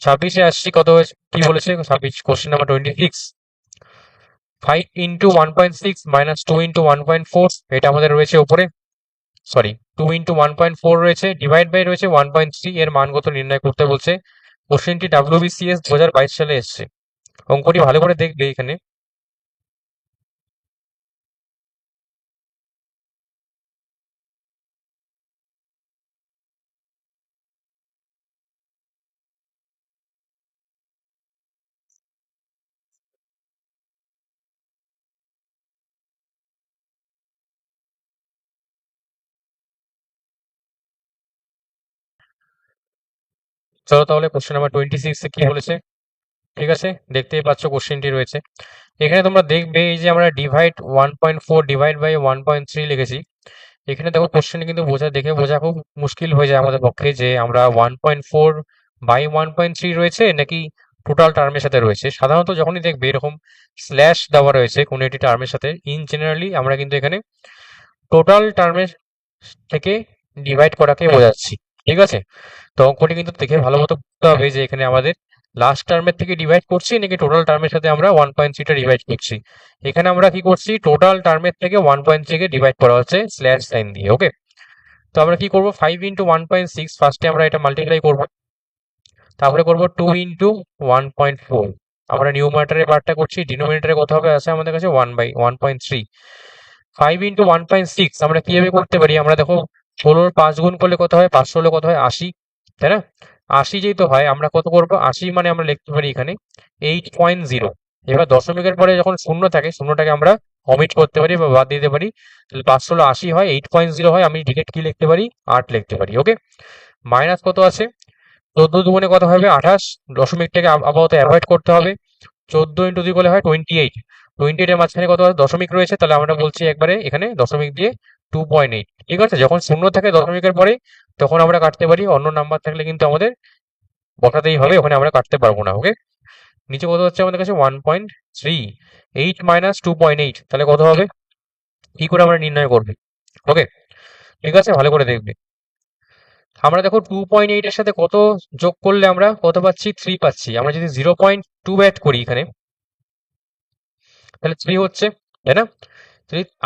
26-এ আসছি, কত হয়েছে কি বলেছে 26, question number 26। 5 into 1.6 minus 2 into 1.4, এটা আমাদের রয়েছে উপরে, সরি 2 ইন্টু 1.4 রয়েছে, ডিভাইড বাই রয়েছে 1.3, এর মান কত নির্ণয় করতে বলছে। কোশ্চেনটি WBCS 2022 সালে এসছে। অঙ্কটি ভালো করে দেখবে এখানে। চলো তাহলে কোশ্চেন নাম্বার 26 এ কি বলেছে, ঠিক আছে, দেখতেই পাচ্ছ কোশ্চেনটি রয়েছে এখানে। তোমরা দেখবে এই যে আমরা ডিভাইড 1.4 ডিভাইড বাই 1.3 লিখেছি। এখানে দেখো কোশ্চেন কিন্তু দেখে বোঝা খুব মুশকিল হয়ে যায় আমাদের পক্ষে, যে আমরা 1.4 বাই 1.3 রয়েছে নাকি টোটাল টার্মের সাথে রয়েছে। সাধারণত যখনই দেখবে এরকম স্ল্যাশ দেওয়া রয়েছে কোনো একটি টার্মের সাথে, ইন জেনারেলি আমরা কিন্তু এখানে টোটাল টার্মের থেকে ডিভাইড করাকে বোঝাচ্ছি, ঠিক আছে। তো অঙ্কটি কিন্তু দেখে ভালো মতো বুঝতে হবে যে এখানে আমাদের লাস্ট টার্মের থেকে ডিভাইড করছি নাকি টোটাল টার্মের সাথে আমরা 1.3টা ডিভাইড করছি। এখানে আমরা কি করছি, টোটাল টার্মের থেকে 1.3 কে ডিভাইড করা হচ্ছে স্ল্যাশ সাইন দিয়ে, ওকে। তো আমরা কি করব, 5 ইন্টু 1.6, ফার্স্টে আমরা এটা মাল্টিপ্লাই করব, তারপরে করব 2 ইন্টু 1.4। আমরা নিউমারেটরের পার্টটা করছি, ডিনোমিনেটরে কত হবে আছে আমাদের কাছে 1 বাই 1.3। 5 ইন্টু 1.6 আমরা কিভাবে করতে পারি, আমরা দেখো 16 5 গুণ করলে কত হয়, 516 কত হয় 80, তাই না। 80 যেহেতু হয় আমরা কত করব, 80 মানে আমরা লিখতে পারি এখানে 8.0। এবার দশমিকের পরে যখন শূন্য থাকে, শূন্যটাকে আমরা অমিট করতে পারি বা বাদ দিতে পারি। তাহলে 516 80 হয়, 8.0 হয়, আমি ডিরেক্ট কি লিখতে পারি, 8 লিখতে পারি, ওকে। মাইনাস কত আছে, 14 দুগুণে কত হবে 28, দশমিকটাকে আপাতত অ্যাভয়েড করতে হবে। 14 ইন্টু 2 করলে হয় 28, 28 এর মাঝখানে কত দশমিক রয়েছে, তাহলে আমরা বলছি একবারে এখানে দশমিক দিয়ে 2.8, ঠিক আছে। যখন শূন্য থাকে দশমিকের পরে তখন আমরা কাটতে পারি, অন্য নাম্বার থাকলে কিন্তু আমাদের বসাতেই হবে, ওখানে আমরা কাটতে পারবো না, ওকে। নিচে কত হচ্ছে আমাদের কাছে 1.3, 8 মাইনাস 2.8, তাহলে কত হবে, কি করে আমরা নির্ণয় করবো, ওকে। ঠিক আছে, ভালো করে দেখবে। আমরা দেখো 2.8 এর সাথে কত যোগ করলে আমরা কত পাচ্ছি, 3 পাচ্ছি। আমরা যদি 0.2 অ্যাড করি এখানে, তাহলে 3 হচ্ছে, তাই না।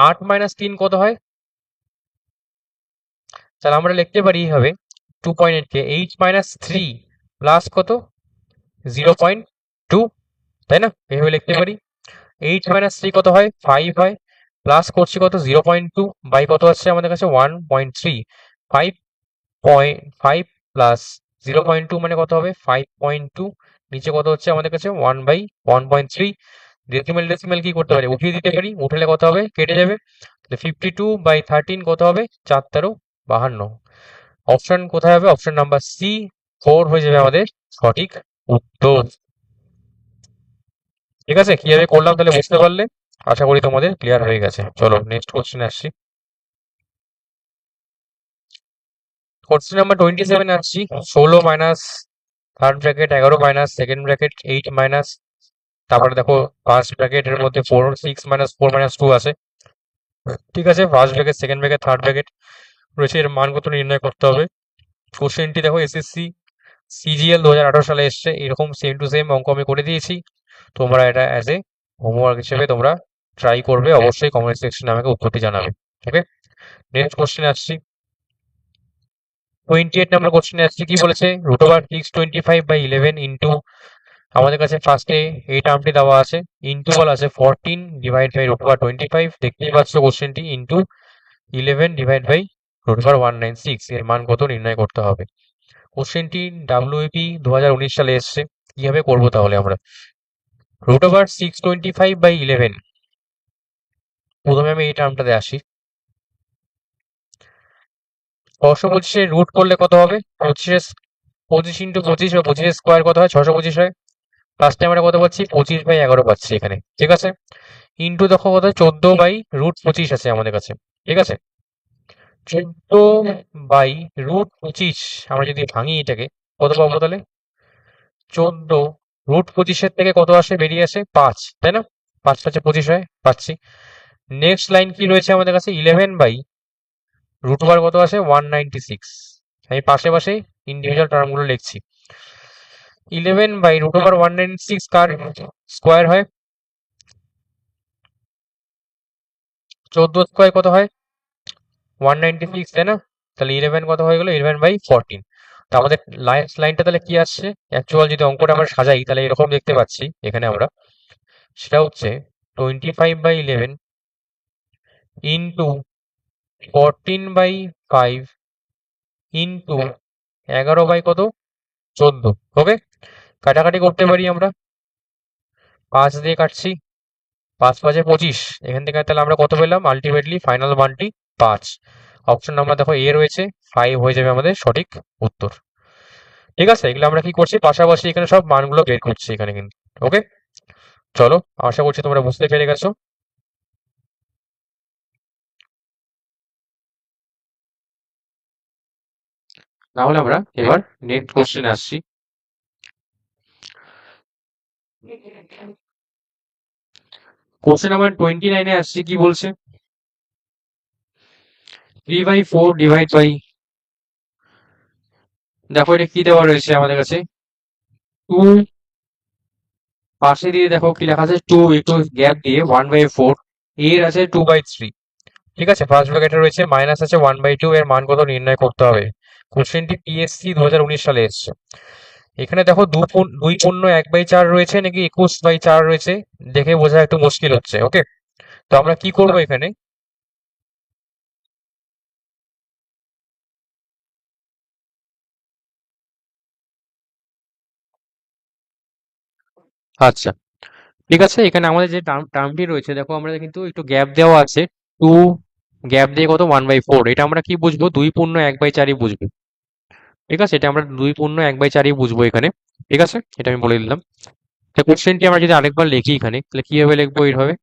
8 মাইনাস 3 কত হয়, তাহলে আমরা লিখতে পারি এইভাবে 2.8 কে 8 মাইনাস 3 প্লাস কত 0.2, তাই না, এইভাবে লিখতে পারি। 8 মাইনাস 3 কত হয়, 5 হয়, প্লাস করছি কত 0.2 বাই কত আছে আমাদের কাছে 1.3, 5.5 প্লাস 0.2 মানে কত হবে 5.2, নিচে কত হচ্ছে আমাদের কাছে 1 বাই 1.3। ডেসিমেল ডেসিমেল কি করতে পারি, উঠিয়ে দিতে পারি, উঠালে কত হবে কেটে যাবে, 52/13 কত হবে 4×52। অপশন কোথায় হবে, অপশন নাম্বার সি 4 হয়ে যাবে আমাদের সঠিক উত্তর। ঠিক আছে, কিভাবে করলাম তাহলে বুঝতে পারলে, আশা করি তোমাদের ক্লিয়ার হয়ে গেছে। চলো নেক্সট কোশ্চেন আসছি। কোশ্চেন নাম্বার 27 আসছি। 16 minus third bracket 11 minus second bracket 8 minus, তারপরে দেখো ফার্স্ট ব্র্যাকেটের মধ্যে 4 6 মাইনাস 4 মাইনাস 2 আছে, ঠিক আছে। First bracket second bracket third bracket রয়েছে, এর মান কত নির্ণয় করতে হবে। কোশ্চেনটি দেখো এসএসসি সিজিএল 2018 সালে এসছে, এরকম সেম টু সেম অঙ্ক আমি করে দিয়েছি। তোমরা এটা অ্যাজ এ হোমওয়ার্ক হিসেবে তোমরা ট্রাই করবে, অবশ্যই কমেন্ট সেকশনে আমাকে উত্তরটি জানাবে, ওকে। নেক্সট কোশ্চেন আসছি। 28 নাম্বার কোশ্চেনে আসছে, কি বলেছে, √625/11 ইন্টু, আমাদের কাছে ফার্স্টে এই টার্মটি দেওয়া আছে, ইন্টু বলা আছে 14 ডিভাইড বাই √25, দেখতেই পাচ্ছ কোশ্চেনটি, ইন্টু 11 ডিভাইড বাই √196, এর মান কত নির্ণয় করতে হবে। কোশ্চেনটি WAP 2019 সালে এসছে। কিভাবে করবো তাহলে আমরা, √625/11, প্রথমে আমি এই টার্মটাতে আসি। 625 রুট করলে কত হবে, 25 ইন্টু 25 বা 25 স্কোয়ার কত হয় 625 হয়। ফার্স্টে আমরা কত পাচ্ছি 25/11 পাচ্ছি এখানে, ঠিক আছে। ইন্টু দেখো কত 14/√25 আছে আমাদের কাছে, ঠিক আছে। 14/√25 আমরা যদি ভাঙি এটাকে কত পাবো তাহলে, 14 √25 থেকে কত আসে বেরিয়ে আসে 5, তাই না। 5×5 = 25 হয়, পাচ্ছি। নেক্সট লাইন কি রয়েছে আমাদের কাছে, 11/√ওভার কত আসে 196। আমি পাশে পাশে ইন্ডিভিজুয়াল টার্মগুলো লিখছি। 11/√196 কার স্কোয়ার হয়? 14 স্কোয়ার কত হয়? 196, তাই না? তাহলে 11 কত হয়ে গেল? 11/14। তো আমাদের লাইনটা তাহলে কি আসছে? অ্যাকচুয়াল যদি অঙ্কটা আমরা সাজাই তাহলে এরকম দেখতে পাচ্ছি এখানে আমরা, সেটা হচ্ছে 25/11 ইন্টু 14/5 ইন্টু 11/কত? 14। ওকে, কাটাকাটি করতে পারি আমরা, 5 দিয়ে কাটছি, 5×5 = 25। এখান থেকে তাহলে আমরা কত পেলাম? আলটিমেটলি ফাইনাল মানটি 5। অপশন নাম্বার দেখো এ রয়েছে, 5 হয়ে যাবে আমাদের সঠিক উত্তর। ঠিক আছে, এগুলো আমরা কি করছি? পাশাপাশি এখানে সব মানগুলো বের করছি এখানে কিন্তু। ওকে, চলো, আশা করছি তোমরা বুঝতে পেরে গেছো। তাহলে আমরা এবার নেক্সট কোশ্চেনে আসছি। কোশ্চেন নাম্বার 29-এ আসছি, কি বলছে? 3/4 ডিভাইড বাই, দেখো এটা কি দেওয়া রয়েছে আমাদের কাছে? 2, পাশে দিয়ে দেখো কি লেখা আছে? 2, একটু গ্যাপ দিয়ে 1/4, এর আছে 2/3। ঠিক আছে, ফার্স্ট ব্র্যাকেটে রয়েছে, মাইনাস আছে 1/2, এর মান কত নির্ণয় করতে হবে। কোশ্চেনটি পিএসসি 2019 সালে এসছে। এখানে দেখো 2 পূর্ণ 1/4 রয়েছে নাকি 21/4 রয়েছে, দেখে বোঝা একটু মুশকিল হচ্ছে। ওকে, তো আমরা কি করবো এখানে? আচ্ছা, ঠিক আছে, এখানে আমাদের যে টার্মটি রয়েছে দেখো, আমরা কিন্তু একটু গ্যাপ দেওয়া আছে, 2 গ্যাপ দিয়ে কত? 1/4। এটা আমরা কি বুঝবো? 2 পূর্ণ 1/4ই বুঝবো। ঠিক আছে, এটা আমরা 2 পূর্ণ 1/4ই বুঝবো এখানে। ঠিক আছে, এটা আমি বলে দিলাম। তো কোশ্চেনটি আমরা যদি আরেকবার লিখি এখানে, তাহলে কিভাবে লিখবো? এইভাবে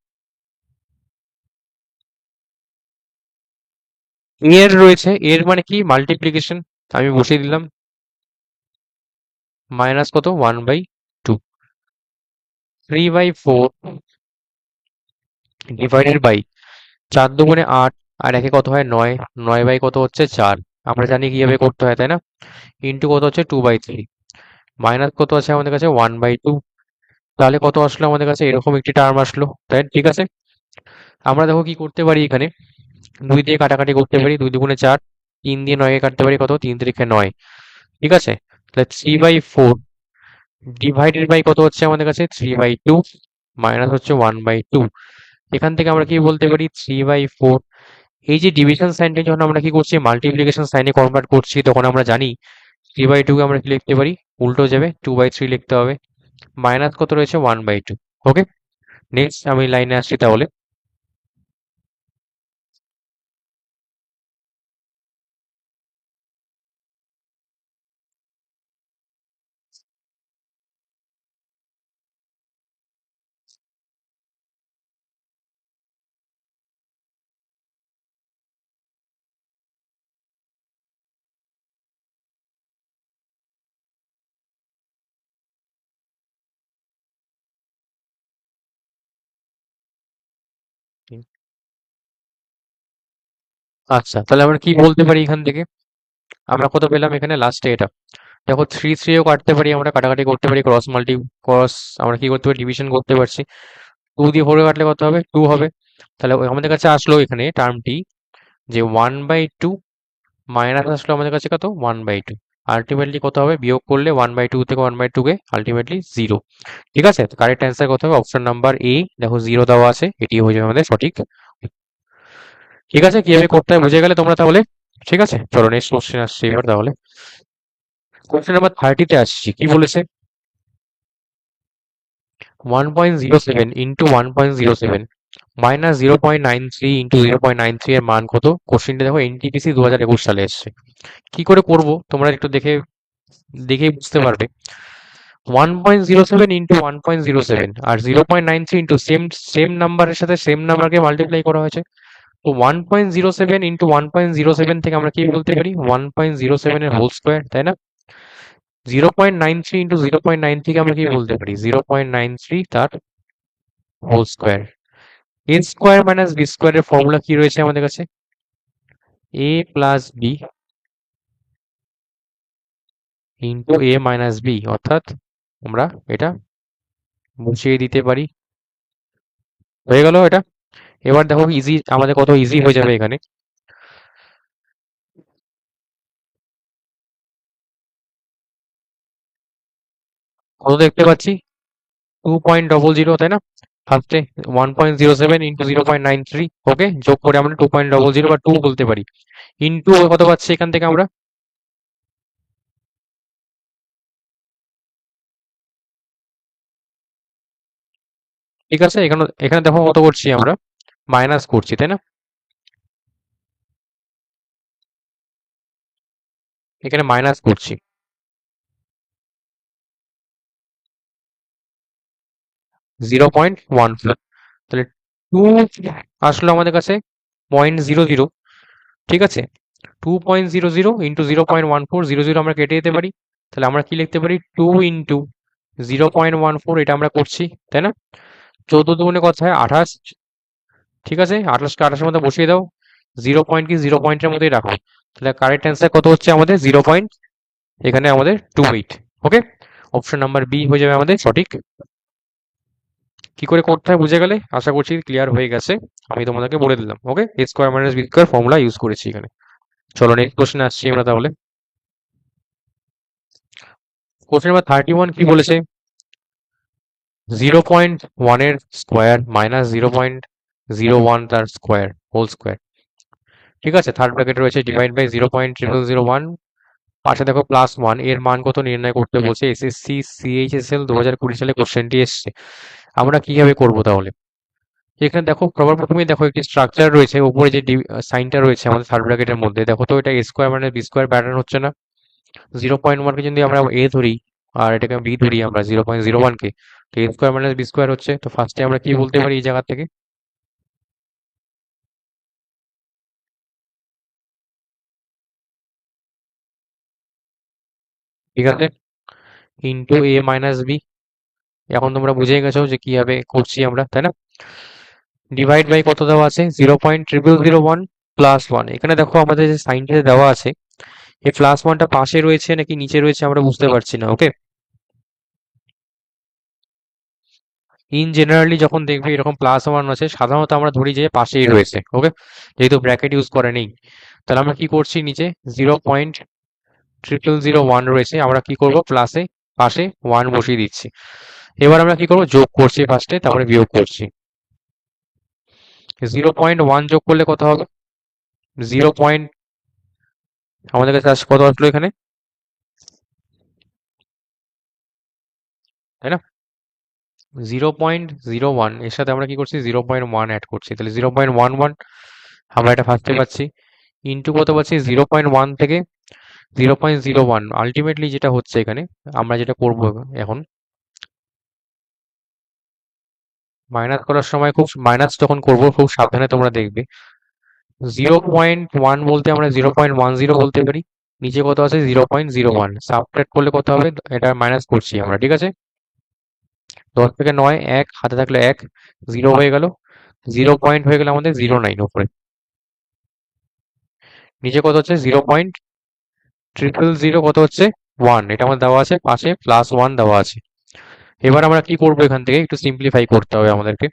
এর রয়েছে, এর মানে কি? মাল্টিপ্লিকেশন। আমি বসিয়ে দিলাম, মাইনাস কত? 1/2। 3/4 ডিভাইডেড বাই 4 × 2 = 8, আর একে কত হয়? 9। 9 বাই কত হচ্ছে? 4। আমরা জানি কিভাবে করতে হয়, তাই না? ইন্টু কত হচ্ছে? 2/3। মাইনাস কত আছে আমাদের কাছে? 1/2। তাহলে কত আসলো আমাদের কাছে? এরকম একটি টার্ম আসলো, তাই? ঠিক আছে, আমরা দেখো কি করতে পারি এখানে, 2 দিয়ে কাটাকাটি করতে পারি, 2 × 2 = 4, 3 দিয়ে 9কে কাটতে পারি, কত? 3×3 = 9। ঠিক আছে, তাহলে 3/4 ডিভাইডেড বাই কত হচ্ছে আমাদের কাছে? 3/2 মাইনাস হচ্ছে 1/2। এখান থেকে আমরা কি বলতে পারি? 3/4, এই যে ডিভিশন সাইনটা যখন আমরা কি করছি? মাল্টিপ্লিকেশন সাইনে কনভার্ট করছি, তখন আমরা জানি 3/2 কে আমরা কি লিখতে পারি? উল্টো যাবে, 2/3 লিখতে হবে। মাইনাস কত রয়েছে? 1/2। ওকে, নেক্সট আমি লাইনে আসছি তাহলে। আচ্ছা, তাহলে আমরা কি বলতে পারি এখান থেকে? আমরা কত পেলাম এখানে লাস্টে? এটা দেখো, 3/3ও কাটতে পারি, আমরা কাটাকাটি করতে পারি, ক্রস আমরা কি করতে পারি? ডিভিশন করতে পারছি। 2 দিয়ে 4 কাটলে কত হবে? 2 হবে। তাহলে আমাদের কাছে আসলো এখানে টার্মটি যে 1/2, মাইনাস আসলো আমাদের কাছে কত? 1/2। আলটিমেটলি কত হবে? বিয়োগ করলে 1/2 থেকে 1/2 কে আলটিমেটলি 0। ঠিক আছে, তো কারেক্ট অ্যান্সার কত হবে? অপশন নাম্বার এ, দেখো 0 দেওয়া আছে, এটি হয়ে যাবে আমাদের সঠিক। ঠিক আছে, কিভাবে করতে হয় বুঝে গেলে তোমরা তাহলে। ঠিক আছে, চলো নেক্সট কোশ্চেন আসছি এবার তাহলে। কোশ্চেন নাম্বার 30-তে আসছি, কি বলেছে? 1.07 ইন্টু 1.07 মাইনাস 0.93 ইন্টু 0.93 এর মান কত? কোশ্চেনটা দেখো এনটিপিসি 2021 সালে এসছে। কি করে করব তোমরা একটু দেখেই বুঝতে পারবে। 1.07 ইন্টু 1.07 আর 0.93 ইন্টু সেম সেম নাম্বারের সাথে সেম নাম্বারকে মাল্টিপ্লাই করা হয়েছে। তো 1.07 ইন্টু 1.07 থেকে আমরা কি বলতে পারি? 1.07 এর হোল স্কোয়ার, তাই না? 0.93 ইন্টু 0.9 থেকে আমরা কি বলতে পারি? 0.93 তার হোল স্কোয়ার। এ স্কোয়ার মাইনাস বি স্কোয়ারের ফর্মুলা কি রয়েছে আমাদের কাছে? এ প্লাস বি ইন্টু এ মাইনাস বি, অর্থাৎ আমরা এটা বসিয়ে দিতে পারি। হয়ে গেল এটা। এবার দেখো ইজি, আমাদের কত ইজি হয়ে যাবে এখানে। কত দেখতে পাচ্ছি? 2.00, তাই না? ফার্স্টে 1.07 ইন্টু 0.93, ওকে, যোগ করে আমরা 2.00 বা 2 বলতে পারি। ইন্টু কত পাচ্ছি এখান থেকে আমরা? ঠিক আছে, এখানে এখানে দেখো কত করছি আমরা, মাইনাস করছি, তাই না? এখানে মাইনাস করছি 0.14, তাহলে 2 আসলো আমাদের কাছে 0.00। ঠিক আছে, 2.00 ইন্টু 0.14, 00 আমরা কেটে দিতে পারি। তাহলে আমরা কি লিখতে পারি? 2 ইন্টু 0.14, এটা আমরা করছি, তাই না? 14 দুগুণে কত হয়? 28। ঠিক আছে, 28কে 28-এর মধ্যে বসিয়ে দাও। 0 পয়েন্ট কি 0 পয়েন্টের মধ্যেই রাখো। তাহলে কারেক্ট অ্যান্সার কত হচ্ছে আমাদের? 0. এখানে আমাদের 28। ওকে, অপশন নাম্বার বি হয়ে যাবে আমাদের সঠিক। কি করে করতে হয় বুঝে গেলে, আশা করছি ক্লিয়ার হয়ে গেছে। আমি তোমাদেরকে বলে দিলাম। Okay, a square minus b square formula use করেছি এখানে। চলো নেক্সট কোশ্চেন আসছি আমরা তাহলে। কোশ্চেন নাম্বার 31 কি বলেছে? 0.1 এর স্কোয়ার মাইনাস 0.01 তার স্কোয়ার হোল স্কোয়ার। ঠিক আছে, থার্ড ব্র্যাকেট রয়েছে, ডিভাইড বাই 0.0001, পাশে দেখো +1, এর মান কত নির্ণয় করতে বলছে। এসএসসি সিএইচএসএল 2020 সালে কোশ্চেনটি এসছে। আমরা কিভাবে করব তাহলে? এখানে দেখো সবার প্রথমেই দেখো একটি স্ট্রাকচার রয়েছে, উপরে যে সাইনটা রয়েছে আমাদের থার্ড ব্র্যাকেটের মধ্যে, দেখো তো এটা এ স্কোয়ার মানে বি স্কোয়ার প্যাটার্ন হচ্ছে না? 0.1কে যদি আমরা এ ধরি আর এটাকে বি ধরি আমরা 0.01কে, তো এ স্কোয়ার মাইনাস বি স্কোয়ার হচ্ছে। তো ফার্স্টে আমরা কি বলতে পারি এই জায়গা থেকে? ঠিক আছে, ইন্টু এ মাইনাস বি। এখন তোমরা বুঝে গেছো যে কিভাবে করছি আমরা, তাই না? ডিভাইড বাই কত দেওয়া আছে? 0.0001 +1। এখানে দেখো আমাদের যে সাইনটা দেওয়া আছে, এই +1টা পাশে রয়েছে নাকি নিচে রয়েছে আমরা বুঝতে পারছি না। ওকে, ইন জেনারেলি যখন দেখবে এরকম +1 আছে, সাধারণত আমরা ধরি যে পাশেই রয়েছে। ওকে, যেহেতু ব্র্যাকেট ইউজ করে নেই, তাহলে আমরা কি করছি, নিচে 0.0001 রয়েছে, আমরা কি করব, প্লাসে পাশে 1 বসিয়ে দিচ্ছি। এবার আমরা কি করব, যোগ করছি ফার্স্টে, তারপরে বিয়োগ করছি। 0.1 যোগ করলে কত হবে? 0. আমাদের কাছে কত আসলো এখানে, তাই না? 0.01 এর সাথে আমরা কি করছি, 0.1 অ্যাড করছি, তাহলে 0.11 আমরা এটা ফার্স্টে পাচ্ছি। ইন্টু কত পাচ্ছি, 0.1 থেকে 0.01। আলটিমেটলি যেটা হচ্ছে এখানে, আমরা যেটা করব এখন, মাইনাস করার সময় খুব, মাইনাস যখন করব খুব সাবধানে তোমরা দেখবে। 0.1 বলতে আমরা 0.10 বলতে পারি। নিচে কত আছে, 0.01, সাবট্রাক্ট করলে কত হবে, এটা মাইনাস করছি আমরা। ঠিক আছে, 10 থেকে 9, 1 হাতে থাকলে 1, 0 হয়ে গেল। 0 হয়ে গেলে আমাদের 0.9 উপরে। নিচে কত হচ্ছে, 0.000 কত হচ্ছে, 1, এটা আমার দেওয়া আছে, পাশে +1 দেওয়া আছে। এবার আমরা কি করবো, এখান থেকে একটু সিম্পলিফাই করতে হবে আমাদেরকে।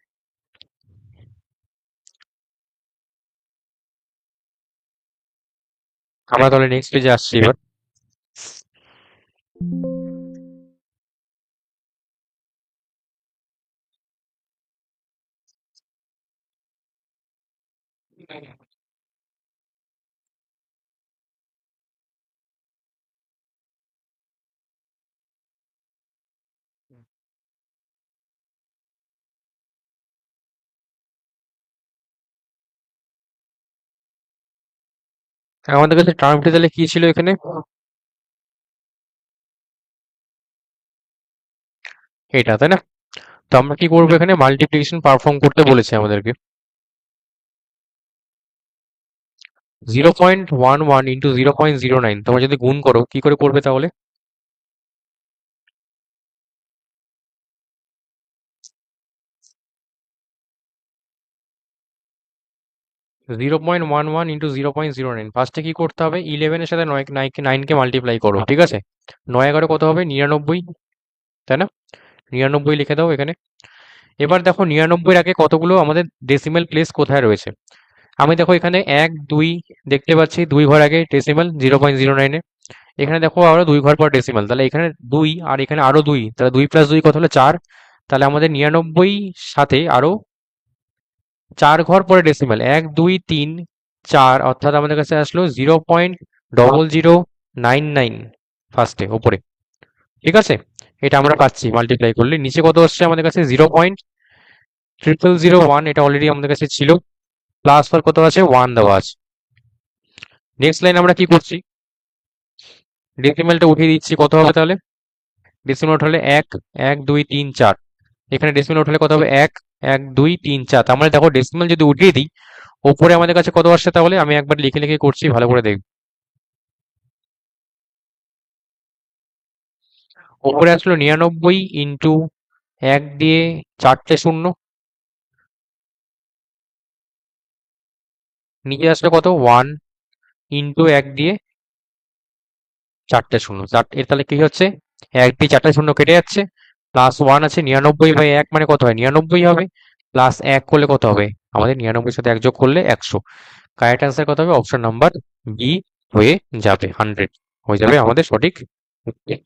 আমরা তাহলে নেক্সট পেজে আসছি এবার। আমাদের কাছে টার্মটি তাহলে কি ছিল এখানে? এটা, তাই না? তো আমরা কি করবো, এখানে মাল্টিপ্লিকেশন পারফর্ম করতে বলেছে আমাদেরকে। 0.11 ইন্টু 0.09 তোমরা যদি গুণ করো, কি করে করবে তাহলে? 0.11 ইন্টু 0.09, ফার্স্টে কি করতে হবে, 11 এর সাথে 9কে মাল্টিপ্লাই করো। ঠিক আছে, 9 11 কত হবে, 99। তাই না? 99 লিখে দাও এখানে। এবার দেখো 99 আগে কতগুলো আমাদের ডেসিমেল প্লেস কোথায় রয়েছে। আমি দেখো এখানে 1 2 দেখতে পাচ্ছি, 2 ঘর আগে ডেসিমেল 0.09 এ। এখানে দেখো আরো 2 ঘর পর ডেসিমেল, তাহলে এখানে 2 আর এখানে আরো 2, তাহলে 2 প্লাস 2 কত হলো 4। তাহলে আমাদের 99 সাথে আরো 4 ঘর পরে ডেসিমেল 1 2 3 4, অর্থাৎ আমাদের কাছে আসলো 0.0099 ফার্স্টে ওপরে। ঠিক আছে, এটা আমরা পাচ্ছি মাল্টিপ্লাই করলে। নিচে কত আসছে আমাদের কাছে 0.0001, এটা অলরেডি আমাদের কাছে ছিল। প্লাস ফর কত আছে 1 দেওয়া আছে। নেক্সট লাইন আমরা কি করছি, ডেসিমেলটা উঠিয়ে দিচ্ছি। কত হবে তাহলে, ডেসিমেল উঠালে 1 1 2 3 4, এখানে ডেসিমেল উঠালে কত হবে 1 1 2 3 4। তার মানে দেখো ডেসিমেল যদি উঠিয়ে দিই ওপরে আমাদের কাছে কত আসছে, তাহলে আমি একবার লিখে লিখে করছি, ভালো করে দেখব। ওপরে আসলো 99 ইন্টু 1 দিয়ে 4টে শূন্য, নিচে আসলো কত 1 ইন্টু 1 দিয়ে 4টে শূন্য। এর তাহলে কি হচ্ছে, 1 দিয়ে 4টে শূন্য কেটে যাচ্ছে, প্লাস 1 আছে, 99/1 মানে কত হয় 99 হবে, প্লাস 1 করলে কত হবে, আমাদের 99 সাথে 1 যোগ করলে 100। কারেক্ট অ্যান্সার কত হবে, অপশন নাম্বার বি হয়ে যাবে, 100 হয়ে যাবে আমাদের সঠিক উত্তর।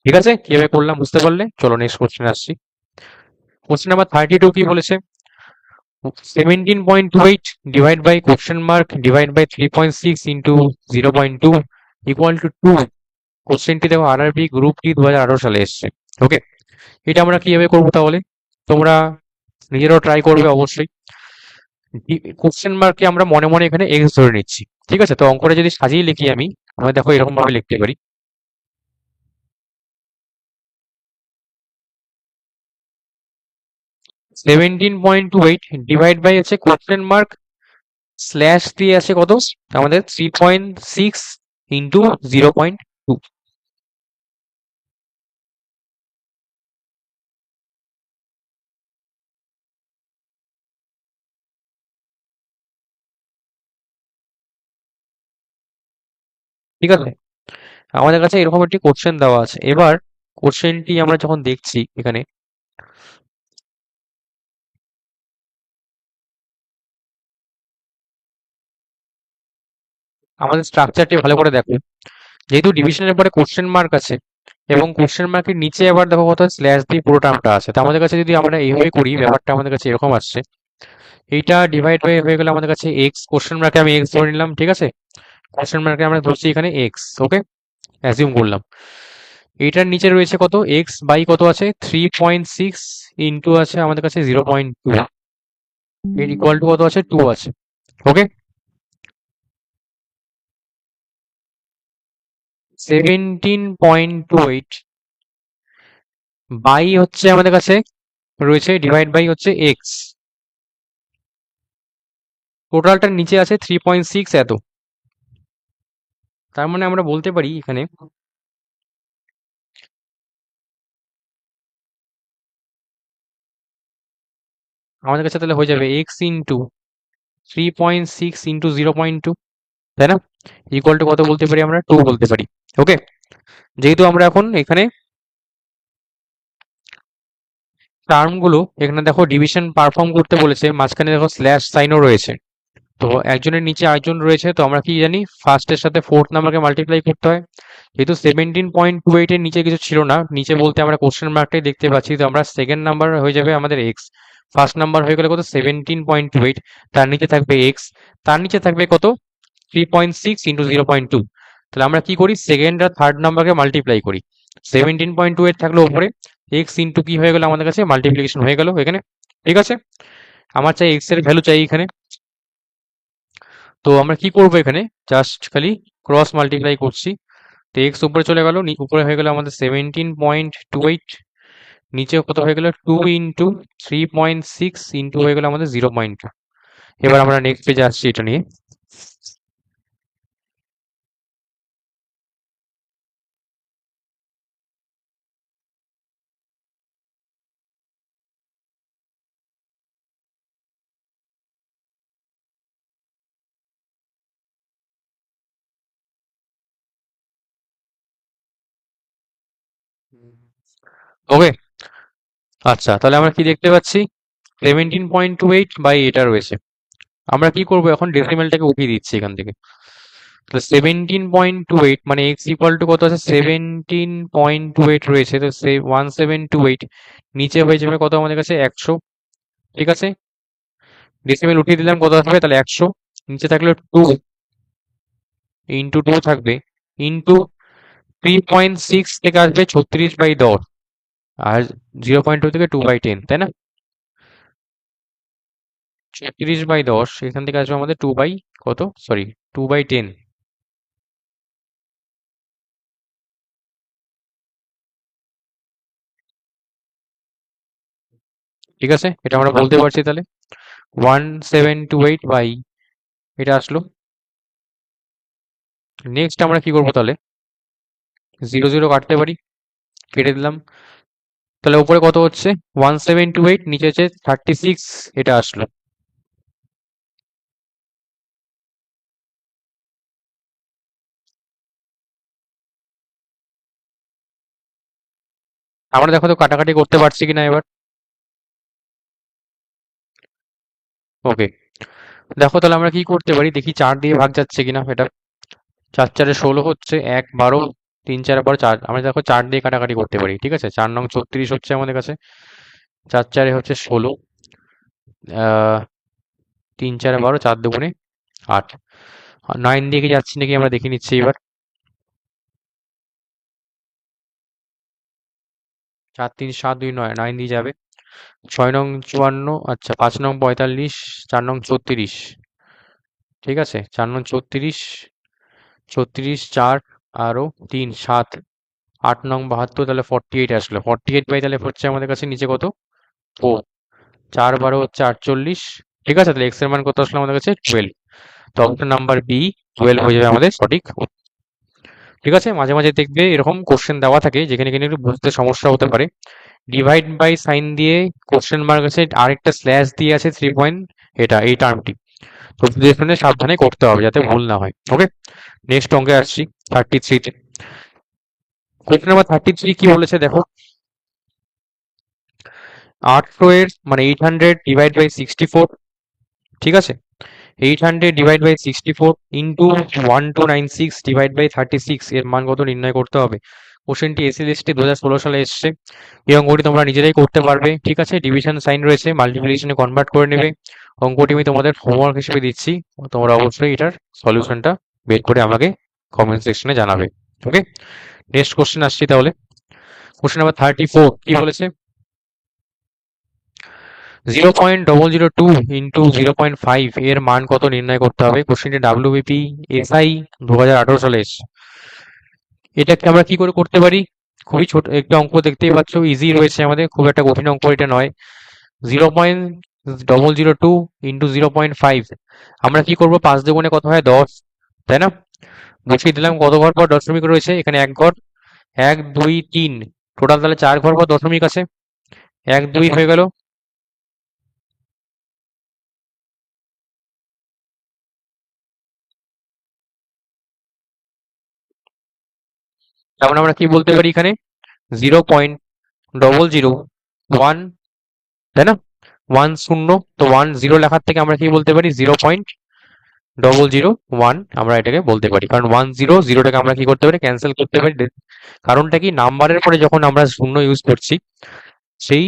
ঠিক আছে, কিভাবে করলাম বুঝতে পারলে? চলো নেক্সট কোশ্চেন আসছি। কোশ্চেন নাম্বার 32 কি বলেছে, 17.28 divide by question mark divide by 3.6 into 0.2 equal to 2। কোশ্চেনটি দেখো আরআরবি গ্রুপ ডি 2018 সালে এসছে। ওকে, এটা আমরা কিভাবে করবো তাহলে, তোমরা নিজেরাও ট্রাই করবে অবশ্যই। কোশ্চেন মার্কে আমরা মনে মনে এখানে এক্স ধরে নিচ্ছি। ঠিক আছে, তো অঙ্কটা যদি সাজিয়ে লিখি আমরা দেখো এরকম ভাবে লিখতে পারি, 17.28 ডিভাইড বাই হচ্ছে কোশ্চেন মার্ক স্ল্যাশ দিয়ে আছে কত আমাদের 3.6 ইন্টু 0.2। ঠিক আছে, আমাদের কাছে এরকম একটি কোশ্চেন দেওয়া আছে। এবার কোশ্চেনটি আমরা যখন দেখছি এখানে, আমাদের স্ট্রাকচারটি ভালো করে দেখো। যেহেতু ডিভিশনের পরে কোশ্চেন মার্ক আছে এবং কোশ্চেন মার্কের নিচে আবার দেখো কত স্ল্যাশ দিয়ে পুরো টার্মটা আছে, তো আমাদের কাছে যদি আমরা এইভাবে করি ব্যাপারটা আমাদের কাছে এরকম আসছে। এইটা ডিভাইড বাই হয়ে গেলে আমাদের কাছে এক্স, কোশ্চেন মার্কে আমি এক্স ধরে নিলাম। ঠিক আছে, কোশ্চেন মার্কে আমরা ধরছি এখানে এক্স। ওকে, অ্যাজিউম করলাম। এইটার নিচে রয়েছে কত এক্স বাই কত আছে 3.6 ইন্টু আছে আমাদের কাছে 0.2, এর ইকুয়াল টু কত আছে 2 আছে। ওকে, 17.28 বাই হচ্ছে আমাদের কাছে রয়েছে ডিভাইড বাই হচ্ছে এক্স, টোটালটার নিচে আছে 3.6 এত। তার মানে আমরা বলতে পারি এখানে আমাদের কাছে তাহলে হয়ে যাবে এক্স ইন্টু 3.6 ইন্টু 0.2, তাই না? ইকুয়াল টু কত বলতে পারি আমরা, 2 বলতে পারি। ওকে, যেহেতু আমরা এখন এখানে টার্মগুলো এখানে দেখো ডিভিশন পারফর্ম করতে বলেছে, মাঝখানে দেখো স্ল্যাশ সাইনও রয়েছে, তো একজনের নিচে আরেকজন রয়েছে, তো আমরা কি জানি ফার্স্টের সাথে ফোর্থ নাম্বারকে মাল্টিপ্লাই করতে হয়। যেহেতু 17.28 এর নিচে কিছু ছিল না, নিচে বলতে আমরা কোশ্চেন মার্কটাই দেখতে পাচ্ছি, তো আমরা সেকেন্ড নাম্বার হয়ে যাবে আমাদের এক্স, ফার্স্ট নাম্বার হয়ে গেলে কত 17.28, তার নিচে থাকবে এক্স, তার নিচে থাকবে কত 3.6 ইন্টু 0.2। তাহলে আমরা কি করি, সেকেন্ড আর থার্ড নাম্বারকে মাল্টিপ্লাই করি। 17.28 থাকলো উপরে, এক্স ইন্টু কি হয়ে গেল আমাদের কাছে মাল্টিপ্লিকেশন হয়ে গেল এখানে। ঠিক আছে, আমার চাই এক্স এর ভ্যালু চাই এখানে, তো আমরা কি করব এখানে জাস্ট খালি ক্রস মাল্টিপ্লাই করছি। তো এক্স উপরে চলে গেল, উপরে হয়ে গেল আমাদের 17.28, নিচে কত হয়ে গেল 2 ইন্টু 3.6 ইন্টু হয়ে গেল আমাদের 0.2। এবার আমরা নেক্সট পেজে আসছি এটা নিয়ে। ওকে, আচ্ছা তাহলে আমরা কি দেখতে পাচ্ছি 17.28 বাই এটা রয়েছে। আমরা কি করব এখন ডেসিমেলটাকে উঠিয়ে দিচ্ছি এখান থেকে। তো 17.28 মানে এক্স ইকুয়াল টু কত আছে 17.28 রয়েছে, তো সেই 1728 নিচে হয়ে যাবে কত আমাদের কাছে 100। ঠিক আছে, ডেসিমেল উঠিয়ে দিলাম, কত আসবে তাহলে 100, নিচে থাকলে 2 ইন্টু 2 থাকবে ইন্টু 3.6 থেকে আসবে 36/10, আর 0.2 থেকে 2/10, তাই না? 36/10 এখান থেকে আসবে আমাদের 2 বাই কত, সরি 2/10। ঠিক আছে, এটা আমরা বলতে পারছি তাহলে 1728 বাই এটা আসলো। নেক্সট আমরা কি করবো তাহলে, 0 0 কাটতে পারি, কেটে দিলাম। তাহলে উপরে কত হচ্ছে 1728, নিচে হচ্ছে 36, এটা আসলো। আমরা দেখো তো কাটাকাটি করতে পারছি কিনা এবার। ওকে, দেখো তাহলে আমরা কি করতে পারি দেখি, 4 দিয়ে ভাগ যাচ্ছে কিনা এটা। 4 4 16 হচ্ছে, 1 12, 3 4 12 4, আমরা দেখো 4 দিয়ে কাটাকাটি করতে পারি। ঠিক আছে, 4 নং 36 হচ্ছে আমাদের কাছে, 4 4 হচ্ছে 16, 3 4 12, 4 2 8। 9 দিয়ে কি যাচ্ছে নাকি আমরা দেখে নিচ্ছি এবার। 4 3 7 2 9, 9 দিয়ে যাবে। 6 নং 54, আচ্ছা 5 নং 45, 4 নং 36। ঠিক আছে, 4 নং 36, 36 4 আরো 3 7, 8 নং 72, তাহলে 48 আসলো। 48 বাই তাহলে হচ্ছে আমাদের কাছে নিচে কত, 4, 4 12 হচ্ছে 48। ঠিক আছে, তাহলে এক্স এর মান কত আসলো আমাদের কাছে 12। তো অপশন নাম্বার বি 12 হয়ে যাবে আমাদের সঠিক উত্তর। ঠিক আছে, মাঝে মাঝে দেখবে এরকম কোশ্চেন দেওয়া থাকে যেখানে কিনা একটু বুঝতে সমস্যা হতে পারে। ডিভাইড বাই সাইন দিয়ে কোশ্চেন মার্ক আছে, আরেকটা স্ল্যাশ দিয়ে আছে 3 পয়েন্ট, এটা এই টার্মটি। তো বুঝে শুনে সাবধানে করতে হবে যাতে ভুল না হয়। ওকে, নেক্সট অঙ্কে আসছি 33-তে। কোশ্চেন নাম্বার 33 কি বলেছে দেখো, 800 এর মানে 800 ডিভাইড বাই 64। ঠিক আছে, 800 divide by 64 into 1296 divide by 36 এর মান কত নির্ণয় করতে হবে। কোশ্চেনটি এসএলএসটি 2016 সালে এসছে। এই অঙ্কটি তোমরা নিজেরাই করতে পারবে। ঠিক আছে, ডিভিশন সাইন রয়েছে, মাল্টিপ্লিকেশনে কনভার্ট করে নেবে। অঙ্কটি আমি তোমাদের হোমওয়ার্ক হিসেবে দিচ্ছি, তোমরা অবশ্যই এটার সলিউশনটা বের করে আমাকে কমেন্ট সেকশনে জানাবে। ওকে, নেক্সট কোশ্চেন আসছি তাহলে। কোশ্চেন নাম্বার 34 কি বলেছে, 0.002 ইন্টু 0.5 এর মান কত নির্ণয় করতে হবে। কোশ্চেনটি ডাব্লিউবিপি এসআই 2018 সালে এসছে। এটাকে আমরা কি করে করতে পারি, খুবই ছোট একটা অঙ্ক, দেখতেই পাচ্ছ ইজি রয়েছে আমাদের, খুব একটা কঠিন অঙ্ক এটা নয়। 0.002 ইন্টু 0.5, আমরা কি করবো, 5 দুগুণে কত হয় 10, তাই না? বসিয়ে দিলাম, কত ঘর পর দশমিক রয়েছে এখানে, 1 ঘর, 1 2 3, টোটাল তাহলে 4 ঘর পর দশমিক আছে, 1 2 হয়ে গেল। তারপরে আমরা কি বলতে পারি এখানে, 0.001, তাই না? 1 শূন্য, তো 1 0 লেখার থেকে আমরা কি বলতে পারি 0.001 আমরা এটাকে বলতে পারি, কারণ 1 0 0টাকে আমরা কি করতে পারি ক্যান্সেল করতে পারি। কারণটা কি, নাম্বারের পরে যখন আমরা শূন্য ইউজ করছি সেই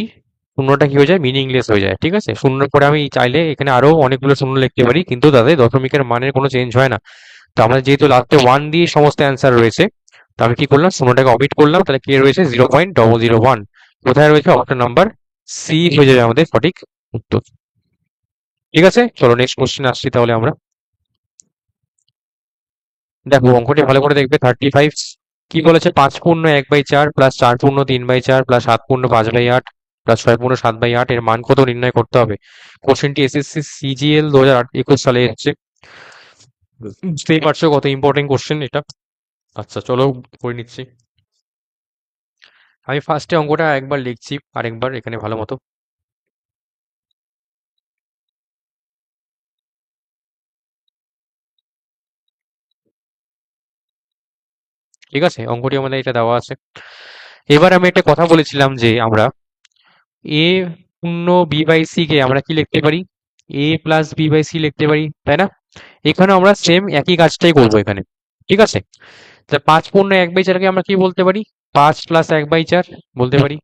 শূন্যটা কি হয়ে যায়, মিনিংলেস হয়ে যায়। ঠিক আছে, শূন্যর পরে আমি চাইলে এখানে আরো অনেকগুলো শূন্য লিখতে পারি, কিন্তু তাদের দশমিকের মানের কোনো চেঞ্জ হয় না। তো আমরা যেহেতু লাস্টে 1 দিয়ে সমস্ত অ্যান্সার রয়েছে, তো আমি কি করলাম, শূন্যটাকে অমিট করলাম, তাহলে কি রয়েছে 0.001। কোথায় রয়েছে, অপশন নাম্বার সি হয়ে যাবে আমাদের সঠিক উত্তর। ঠিক আছে, চলো নেক্সট কোশ্চেন আসছি তাহলে আমরা। দেখো অঙ্কটি ভালো করে দেখবে, 35 কি বলেছে, 5 পূর্ণ 1/4 প্লাস 4 পূর্ণ 3/4 প্লাস 7 পূর্ণ 5/8 প্লাস 6 পূর্ণ 7/8 এর মান কত নির্ণয় করতে হবে। কোশ্চেনটি এসএসসি সিজিএল 2021 সালে এসেছে। বুঝতেই পারছো কত ইম্পর্টেন্ট কোশ্চেন এটা। আচ্ছা চলো করে নিচ্ছি। আমি ফার্স্টে অঙ্কটা একবার লিখছি, আরেকবার এখানে ভালো মতো। ঠিক আছে, অঙ্কটি আমাদের এটা দেওয়া আছে, এবার আমি একটা কথা বলেছিলাম যে আমরা এ পূর্ণ বি বাই সি কে আমরা কি লিখতে পারি, এ প্লাস বি বাই সি লিখতে পারি, তাই না? এখানে আমরা সেম একই কাজটাই করবো এখানে। ঠিক আছে, তা 5 পূর্ণ 1/4 কে আমরা কি বলতে পারি, 5 + 1/4 বলতে পারি।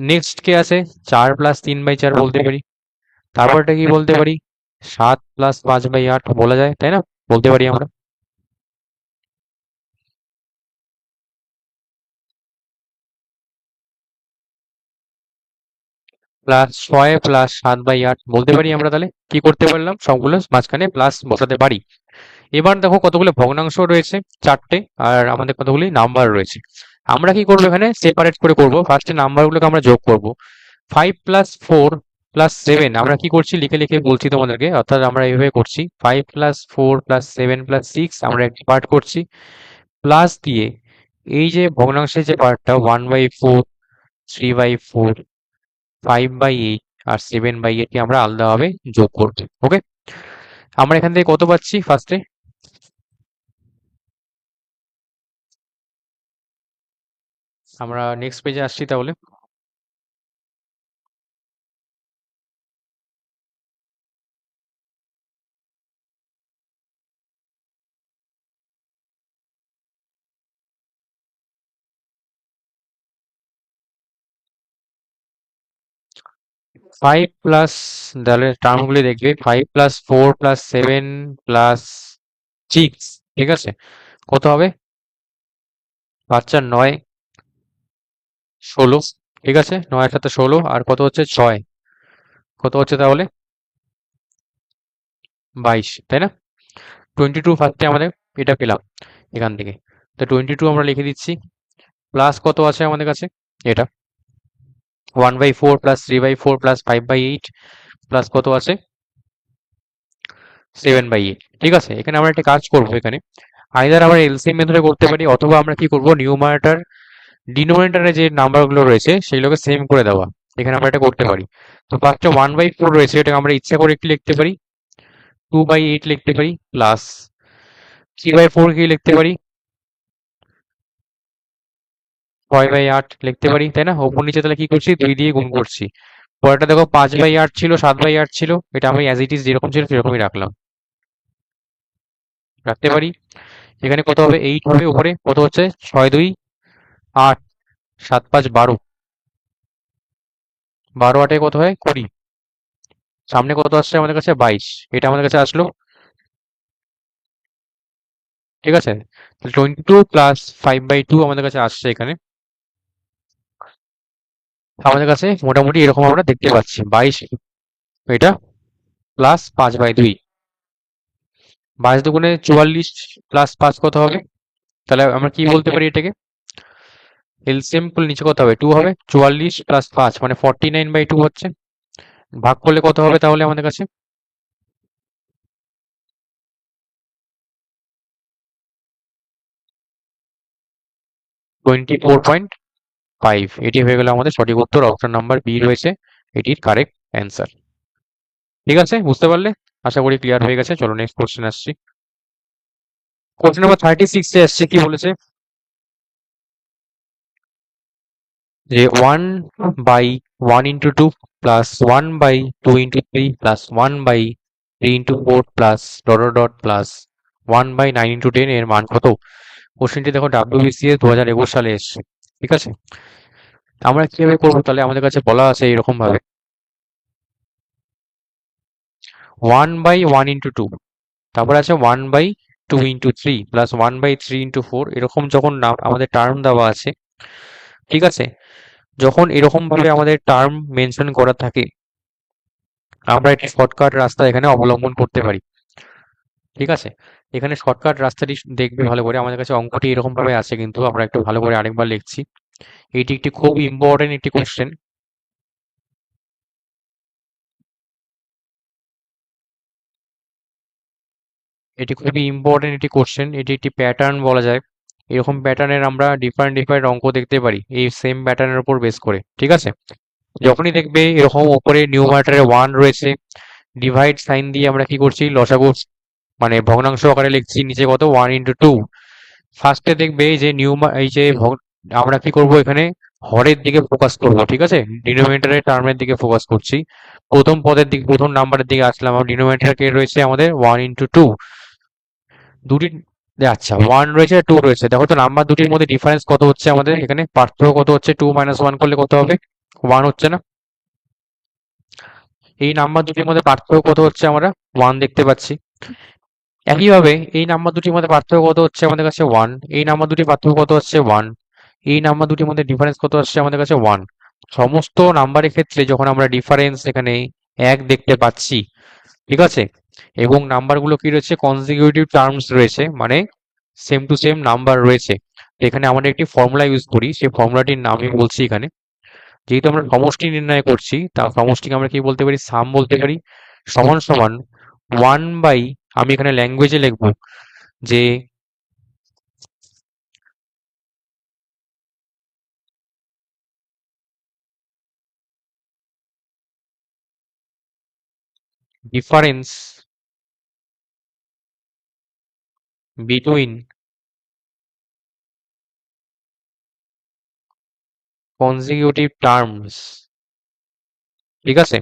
নেক্সট কে আছে 4 + 3/4 বলতে পারি। তারপরটা কি বলতে পারি, 7 + 5/8 বলা যায়, তাই না? বলতে পারি আমরা। +6 + 7/8 বলতে পারি আমরা। তাহলে কি করতে পারলাম, সবগুলো মাঝখানে প্লাস বসাতে পারি। এবার দেখো কতগুলো ভগ্নাংশ রয়েছে, 4টে, আর আমাদের কতগুলি নাম্বার রয়েছে। আমরা কি করবো, এখানে সেপারেট করে করব। ফার্স্টে নাম্বারগুলোকে আমরা যোগ করব। 5 + 4 + 7 আমরা কি করছি, লিখে লিখে বলছি তোমাদেরকে, অর্থাৎ আমরা এইভাবে করছি। 5 + 4 + 7 + 6 আমরা একটি পার্ট করছি, প্লাস দিয়ে এই যে ভগ্নাংশের যে পার্টটা 1/4, 3/4, 5/8 আর 7/8 কে আমরা আলাদাভাবে যোগ করবো। ওকে, আমরা এখান থেকে কত পাচ্ছি ফার্স্টে, আমরা নেক্সট পেজে আসছি তাহলে। 5 প্লাস, তাহলে টার্মগুলি দেখবে 5 + 4 + 7 + 6, ঠিক আছে, কত হবে, 5 × 4 = 9, 16, ঠিক আছে, 9 × 7 = 16, আর কত হচ্ছে 6, কত হচ্ছে তাহলে 22, তাই না? 22 ফার্স্টে আমাদের এটা পেলাম এখান থেকে, তো 22 আমরা লিখে দিচ্ছি। প্লাস কত আছে আমাদের কাছে, এটা 1/4 + 3/4 + 5/8 প্লাস কত আছে 7/8, ঠিক আছে। এখানে আমরা একটা কাজ করব, এখানে আইদার আমরা এলসিএম মেথডে করতে পারি, অথবা আমরা কি করব, নিউমারেটর ডিনোমিনেটরে যে নাম্বারগুলো রয়েছে সেগুলোকে সেম করে দেওয়া, এখানে আমরা এটা করতে পারি। তো ফার্স্টে 1/4 রয়েছে, এটাকে আমরা ইচ্ছা করে কি লিখতে পারি, 2/8 লিখতে পারি, প্লাস 3/4 কি লিখতে পারি, 6/8 লিখতে পারি, তাই না? ওপর নিচে তাহলে কি করছি, 2 দিয়ে গুণ করছি। পরেরটা দেখো 5/8 ছিল, 7/8 ছিল, এটা আমি অ্যাজ ইট ইজ যেরকম ছিল সেরকমই রাখলাম, রাখতে পারি। এখানে কত হবে, 8 হবে, উপরে কত হচ্ছে 6 × 2 = 8, 7 × 5 = 12, 12 × 8 কত হয় 20, সামনে কত আসছে আমাদের কাছে 22, এটা আমাদের কাছে আসলো, ঠিক আছে। 22 + 5/2 আমাদের কাছে আসছে এখানে, আমাদের কাছে মোটামুটি এরকম আমরা দেখতে পাচ্ছি 22, এটা প্লাস 5/2, 22 দুগুণে 44 প্লাস 5 কত হবে, তাহলে আমরা কি বলতে পারি এটাকে, এলসিএম করলে নিচে কত হবে 2 হবে, 44 + 5 মানে 49/2 হচ্ছে, ভাগ করলে কত হবে তাহলে আমাদের কাছে, 24.5, এটি হয়ে গেল আমাদের সঠিক উত্তর, অপশন নাম্বার বি রয়েছে এটির কারেক্ট অ্যান্সার। ঠিক আছে, বুঝতে পারলে? আশা করি ক্লিয়ার হয়ে গেছে। চলো নেক্সট কোশ্চেন আসছি। কোশ্চেন নাম্বার 36 এ আসছে, কি বলেছে যে 1/1 × 2 plus 1/2 × 3 plus 1/3 × 4 plus dot dot dot plus 1/9 × 10 এর মান কত? কোশ্চেনটি দেখো WBCS 2021 সালে এসছে, ঠিক আছে। আমরা কিভাবে করবো, তাহলে আমাদের কাছে বলা আছে এরকম ভাবে 1/1 × 2, তারপর আছে 1/2 × 3 প্লাস 1/3 × 4, এরকম যখন আমাদের টার্ম দেওয়া আছে, ঠিক আছে, যখন এরকম ভাবে আমাদের টার্ম মেনশন করা থাকে, আমরা একটি শর্টকাট রাস্তা এখানে অবলম্বন করতে পারি, ঠিক আছে। এখানে শর্টকাট রাস্তাটি দেখবে ভালো করে, আমাদের কাছে অঙ্কটি এরকম ভাবে আছে, কিন্তু আমরা একটু ভালো করে আরেকবার লিখছি। এটি একটি খুব ইম্পর্টেন্ট একটি কোশ্চেন, এটি খুবই ইম্পর্টেন্ট একটি কোশ্চেন, এটি একটি প্যাটার্ন বলা যায়। এরকম প্যাটার্নের আমরা ডিফারেন্ট ডিফারেন্ট অঙ্ক দেখতে পারি এই সেম প্যাটার্নের উপর বেস করে, ঠিক আছে। যখনই দেখবে এরকম উপরে নিউমারেটরে 1 রয়েছে, ডিভাইড সাইন দিয়ে আমরা কি করছি, লসাগু মানে ভগ্নাংশ আকারে লিখছি, নিচে কত 1 × 2। ফার্স্টে দেখবে এই যে আমরা কি করব এখানে হরের দিকে ফোকাস করব, ঠিক আছে, ডিনোমিনেটরের টার্মের দিকে ফোকাস করছি। প্রথম পদের দিকে, প্রথম নাম্বারের দিকে আসলাম। ডিনোমিনেটর কে রয়েছে আমাদের 1 into 2, দুটি, আচ্ছা 1 রয়েছে 2 রয়েছে। দেখো তো নাম্বার দুটির মধ্যে ডিফারেন্স কত হচ্ছে, আমাদের এখানে পার্থক্য কত হচ্ছে, 2 - 1 করলে কত হবে, 1 হচ্ছে না? এই নাম্বার দুটির মধ্যে পার্থক্য কত হচ্ছে, আমরা 1 দেখতে পাচ্ছি। একইভাবে এই নাম্বার দুটির মধ্যে পার্থক্য কত হচ্ছে আমাদের কাছে 1, এই নাম্বার দুটির পার্থক্য কত হচ্ছে 1, এই নাম্বার দুটির মধ্যে ডিফারেন্স কত আসছে আমাদের কাছে 1। সমস্ত নাম্বারের ক্ষেত্রে যখন আমরা ডিফারেন্স এখানে 1 দেখতে পাচ্ছি, ঠিক আছে, এবং নাম্বারগুলো কি রয়েছে, কনজিকিউটিভ টার্মস রয়েছে, মানে সেম টু সেম নাম্বার রয়েছে, তো এখানে আমরা একটি ফর্মুলা ইউজ করি। সেই ফর্মুলাটির নাম আমি বলছি এখানে। যেহেতু আমরা সমষ্টি নির্ণয় করছি, তা সমষ্টিকে আমরা কি বলতে পারি, সাম বলতে পারি। সমান সমান 1 বাই, আমি এখানে ল্যাঙ্গুয়েজে লিখবো যে ডিফারেন্স বিটুইন কনজিকিউটিভ টার্মস, ঠিক আছে।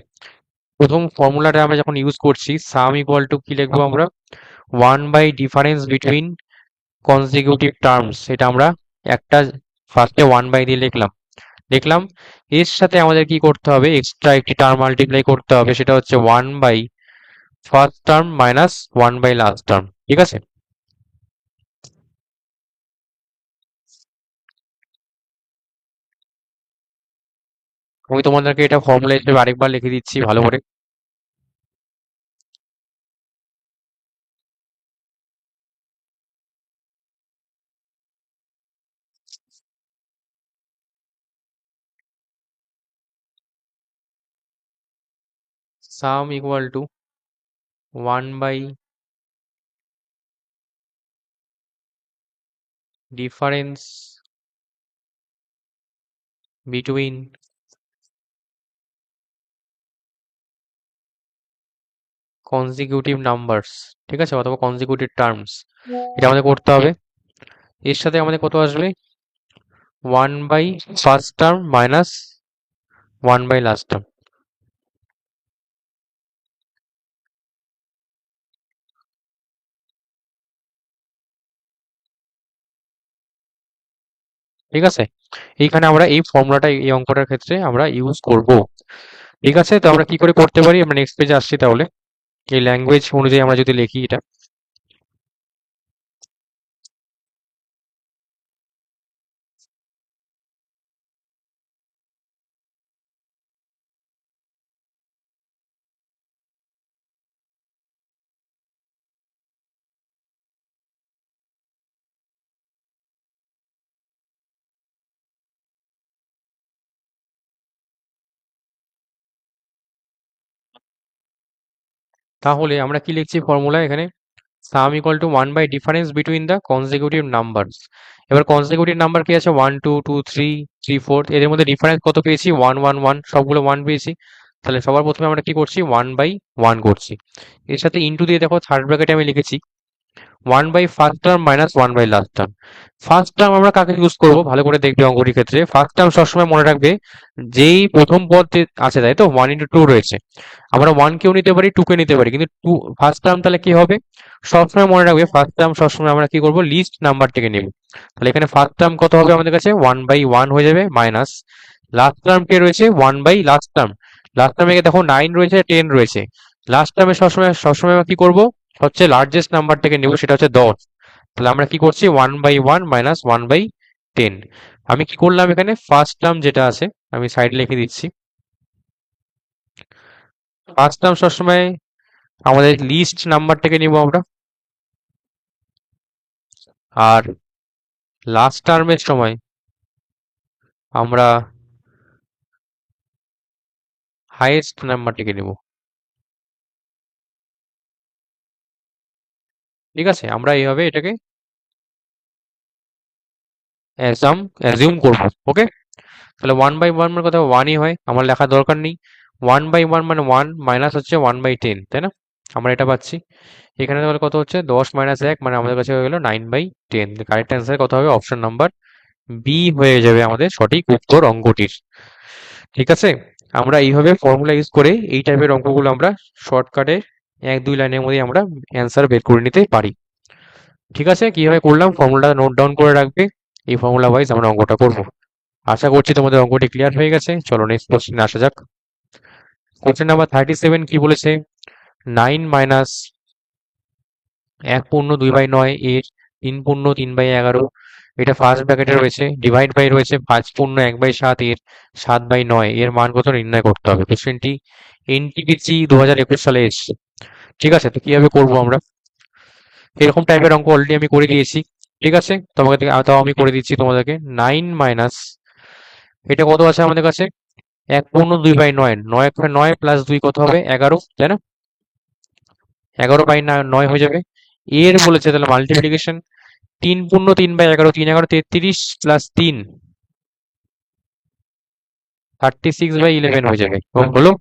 প্রথম ফর্মুলাটা আমরা যখন ইউজ করছি, সাম ইকুয়াল টু কি লিখবো আমরা, 1 by difference between consecutive terms, এটা আমরা একটা ফার্স্টে 1 বাই দিয়ে লিখলাম। লিখলাম, এর সাথে আমাদের কি করতে হবে, এক্সট্রা একটি টার্ম মাল্টিপ্লাই করতে হবে, সেটা হচ্ছে 1 by first term minus 1 by last term, ঠিক আছে। আমি তোমাদেরকে এটা ফর্মুলা হিসেবে আরেকবার লিখে দিচ্ছি ভালো করে। Sum equal to 1 by difference between consecutive numbers, ঠিক আছে, অথবা কনজিকিউটিভ টার্মস, এটা আমাদের করতে হবে। এর সাথে আমাদের কত আসবে, 1 by first term minus 1 by last term, ঠিক আছে। এইখানে আমরা এই ফর্মুলাটা এই অঙ্কটার ক্ষেত্রে আমরা ইউজ করব, ঠিক আছে। তো আমরা কি করে করতে পারি, আমরা নেক্সট পেজে আসছি তাহলে। এই ল্যাঙ্গুয়েজ অনুযায়ী আমরা যদি লিখি এটা, তাহলে আমরা কি লিখছি ফর্মুলা এখানে, sum equal to 1 by difference between the consecutive numbers. এবার কনজিকিউটিভ নাম্বার কি আছে, 1 2 2 3 3 4, এদের মধ্যে ডিফারেন্স কত পেয়েছি, 1 1 1, সবগুলো 1 পেয়েছি। তাহলে সবার প্রথমে আমরা কি করছি, 1 বাই 1 করছি। এর সাথে ইন্টু দিয়ে দেখো থার্ড ব্র্যাকেটে আমি লিখেছি 1 by first term minus 1 by last term. First term আমরা কাকে ইউজ করবো, ভালো করে দেখবে অঙ্কটির ক্ষেত্রে। ফার্স্ট টার্ম সবসময় মনে রাখবে, যেই প্রথম পদ আছে, তাই তো 1 into 2 রয়েছে, আমরা 1 কেও নিতে পারি, 2 কে নিতে পারি, কিন্তু 2 ফার্স্ট টার্ম তাহলে কি হবে, সবসময় মনে রাখবে ফার্স্ট টার্ম সবসময় আমরা কি করবো, লিস্ট নাম্বারটিকে নেব। তাহলে এখানে ফার্স্ট টার্ম কত হবে আমাদের কাছে, 1 বাই 1 হয়ে যাবে, মাইনাস লাস্ট টার্ম কে রয়েছে 1 বাই লাস্ট টার্ম। লাস্ট টার্মে দেখো 9 রয়েছে, 10 রয়েছে। লাস্ট টার্মে সবসময় সবসময় আমরা কি করবো, সবচেয়ে লার্জেস্ট নাম্বারটাকে নেব, সেটা হচ্ছে 10। তাহলে আমরা কি করছি, 1 বাই 1 মাইনাস 1/10। আমি কি করলাম এখানে, ফার্স্ট টার্ম যেটা আছে আমি সাইডে লিখে দিচ্ছি। ফার্স্ট টার্ম সবসময় আমাদের লিস্ট নাম্বারটাকে নিব আমরা, আর লাস্ট টার্মের সময় আমরা হাইয়েস্ট নাম্বারটিকে নিব, ঠিক আছে। আমরা এইভাবে এটাকে অ্যাজিউম করবো, ওকে। তাহলে 1 বাই 1 মানে কথা 1ই হয়, আমার লেখার দরকার নেই। 1 বাই 1 মানে 1, মাইনাস হচ্ছে 1/10, তাই না, আমরা এটা পাচ্ছি। এখানে তাহলে কত হচ্ছে, 10 - 1 মানে আমাদের কাছে হয়ে গেল 9/10। কারেক্ট অ্যান্সার কত হবে, অপশন নাম্বার বি হয়ে যাবে আমাদের সঠিক উত্তর অঙ্কটির। ঠিক আছে, আমরা এইভাবে ফর্মুলা ইউজ করে এই টাইপের অঙ্কগুলো আমরা শর্টকাটে 1-2 লাইনের মধ্যে আমরা অ্যান্সার বের করে নিতে পারি। ঠিক আছে, কিভাবে করলাম ফর্মুলাটা নোট ডাউন করে রাখবে, এই ফর্মুলা ওয়াইজ আমরা অঙ্কটা করব। আশা করছি তোমাদের অঙ্কটি ক্লিয়ার হয়ে গেছে। চলো নেক্সট কোশ্চেনে আসা যাক। কোশ্চেন নাম্বার 37 কি বলেছে, 9 মাইনাস 1/2/9 এর 3/3/11, এটা ফার্স্ট ব্র্যাকেটে রয়েছে, ডিভাইড বাই রয়েছে 5/1/7 এর 7/9 এর মান কত নির্ণয় করতে হবে। কোশ্চেনটি এনটিপিসি 2021 সালে এসেছে। ঠিক আছে, তো কিভাবে করব আমরা, এরকম টাইপের অঙ্ক অলরেডি আমি করে দিয়েছি। ঠিক আছে, তোমাকে তাও আমি করে দিচ্ছি তোমাদেরকে। 9 মাইনাস, এটা কত আছে আমাদের কাছে, 1/2/9, 9 প্লাস 2 কত হবে, 11, তাই না, 11/9 হয়ে যাবে। এর বলেছে তাহলে মাল্টিপ্লিকেশন, 3/3/11, 3 × 11 33 প্লাস 3 36/11 হয়ে যাবে। এবং হলো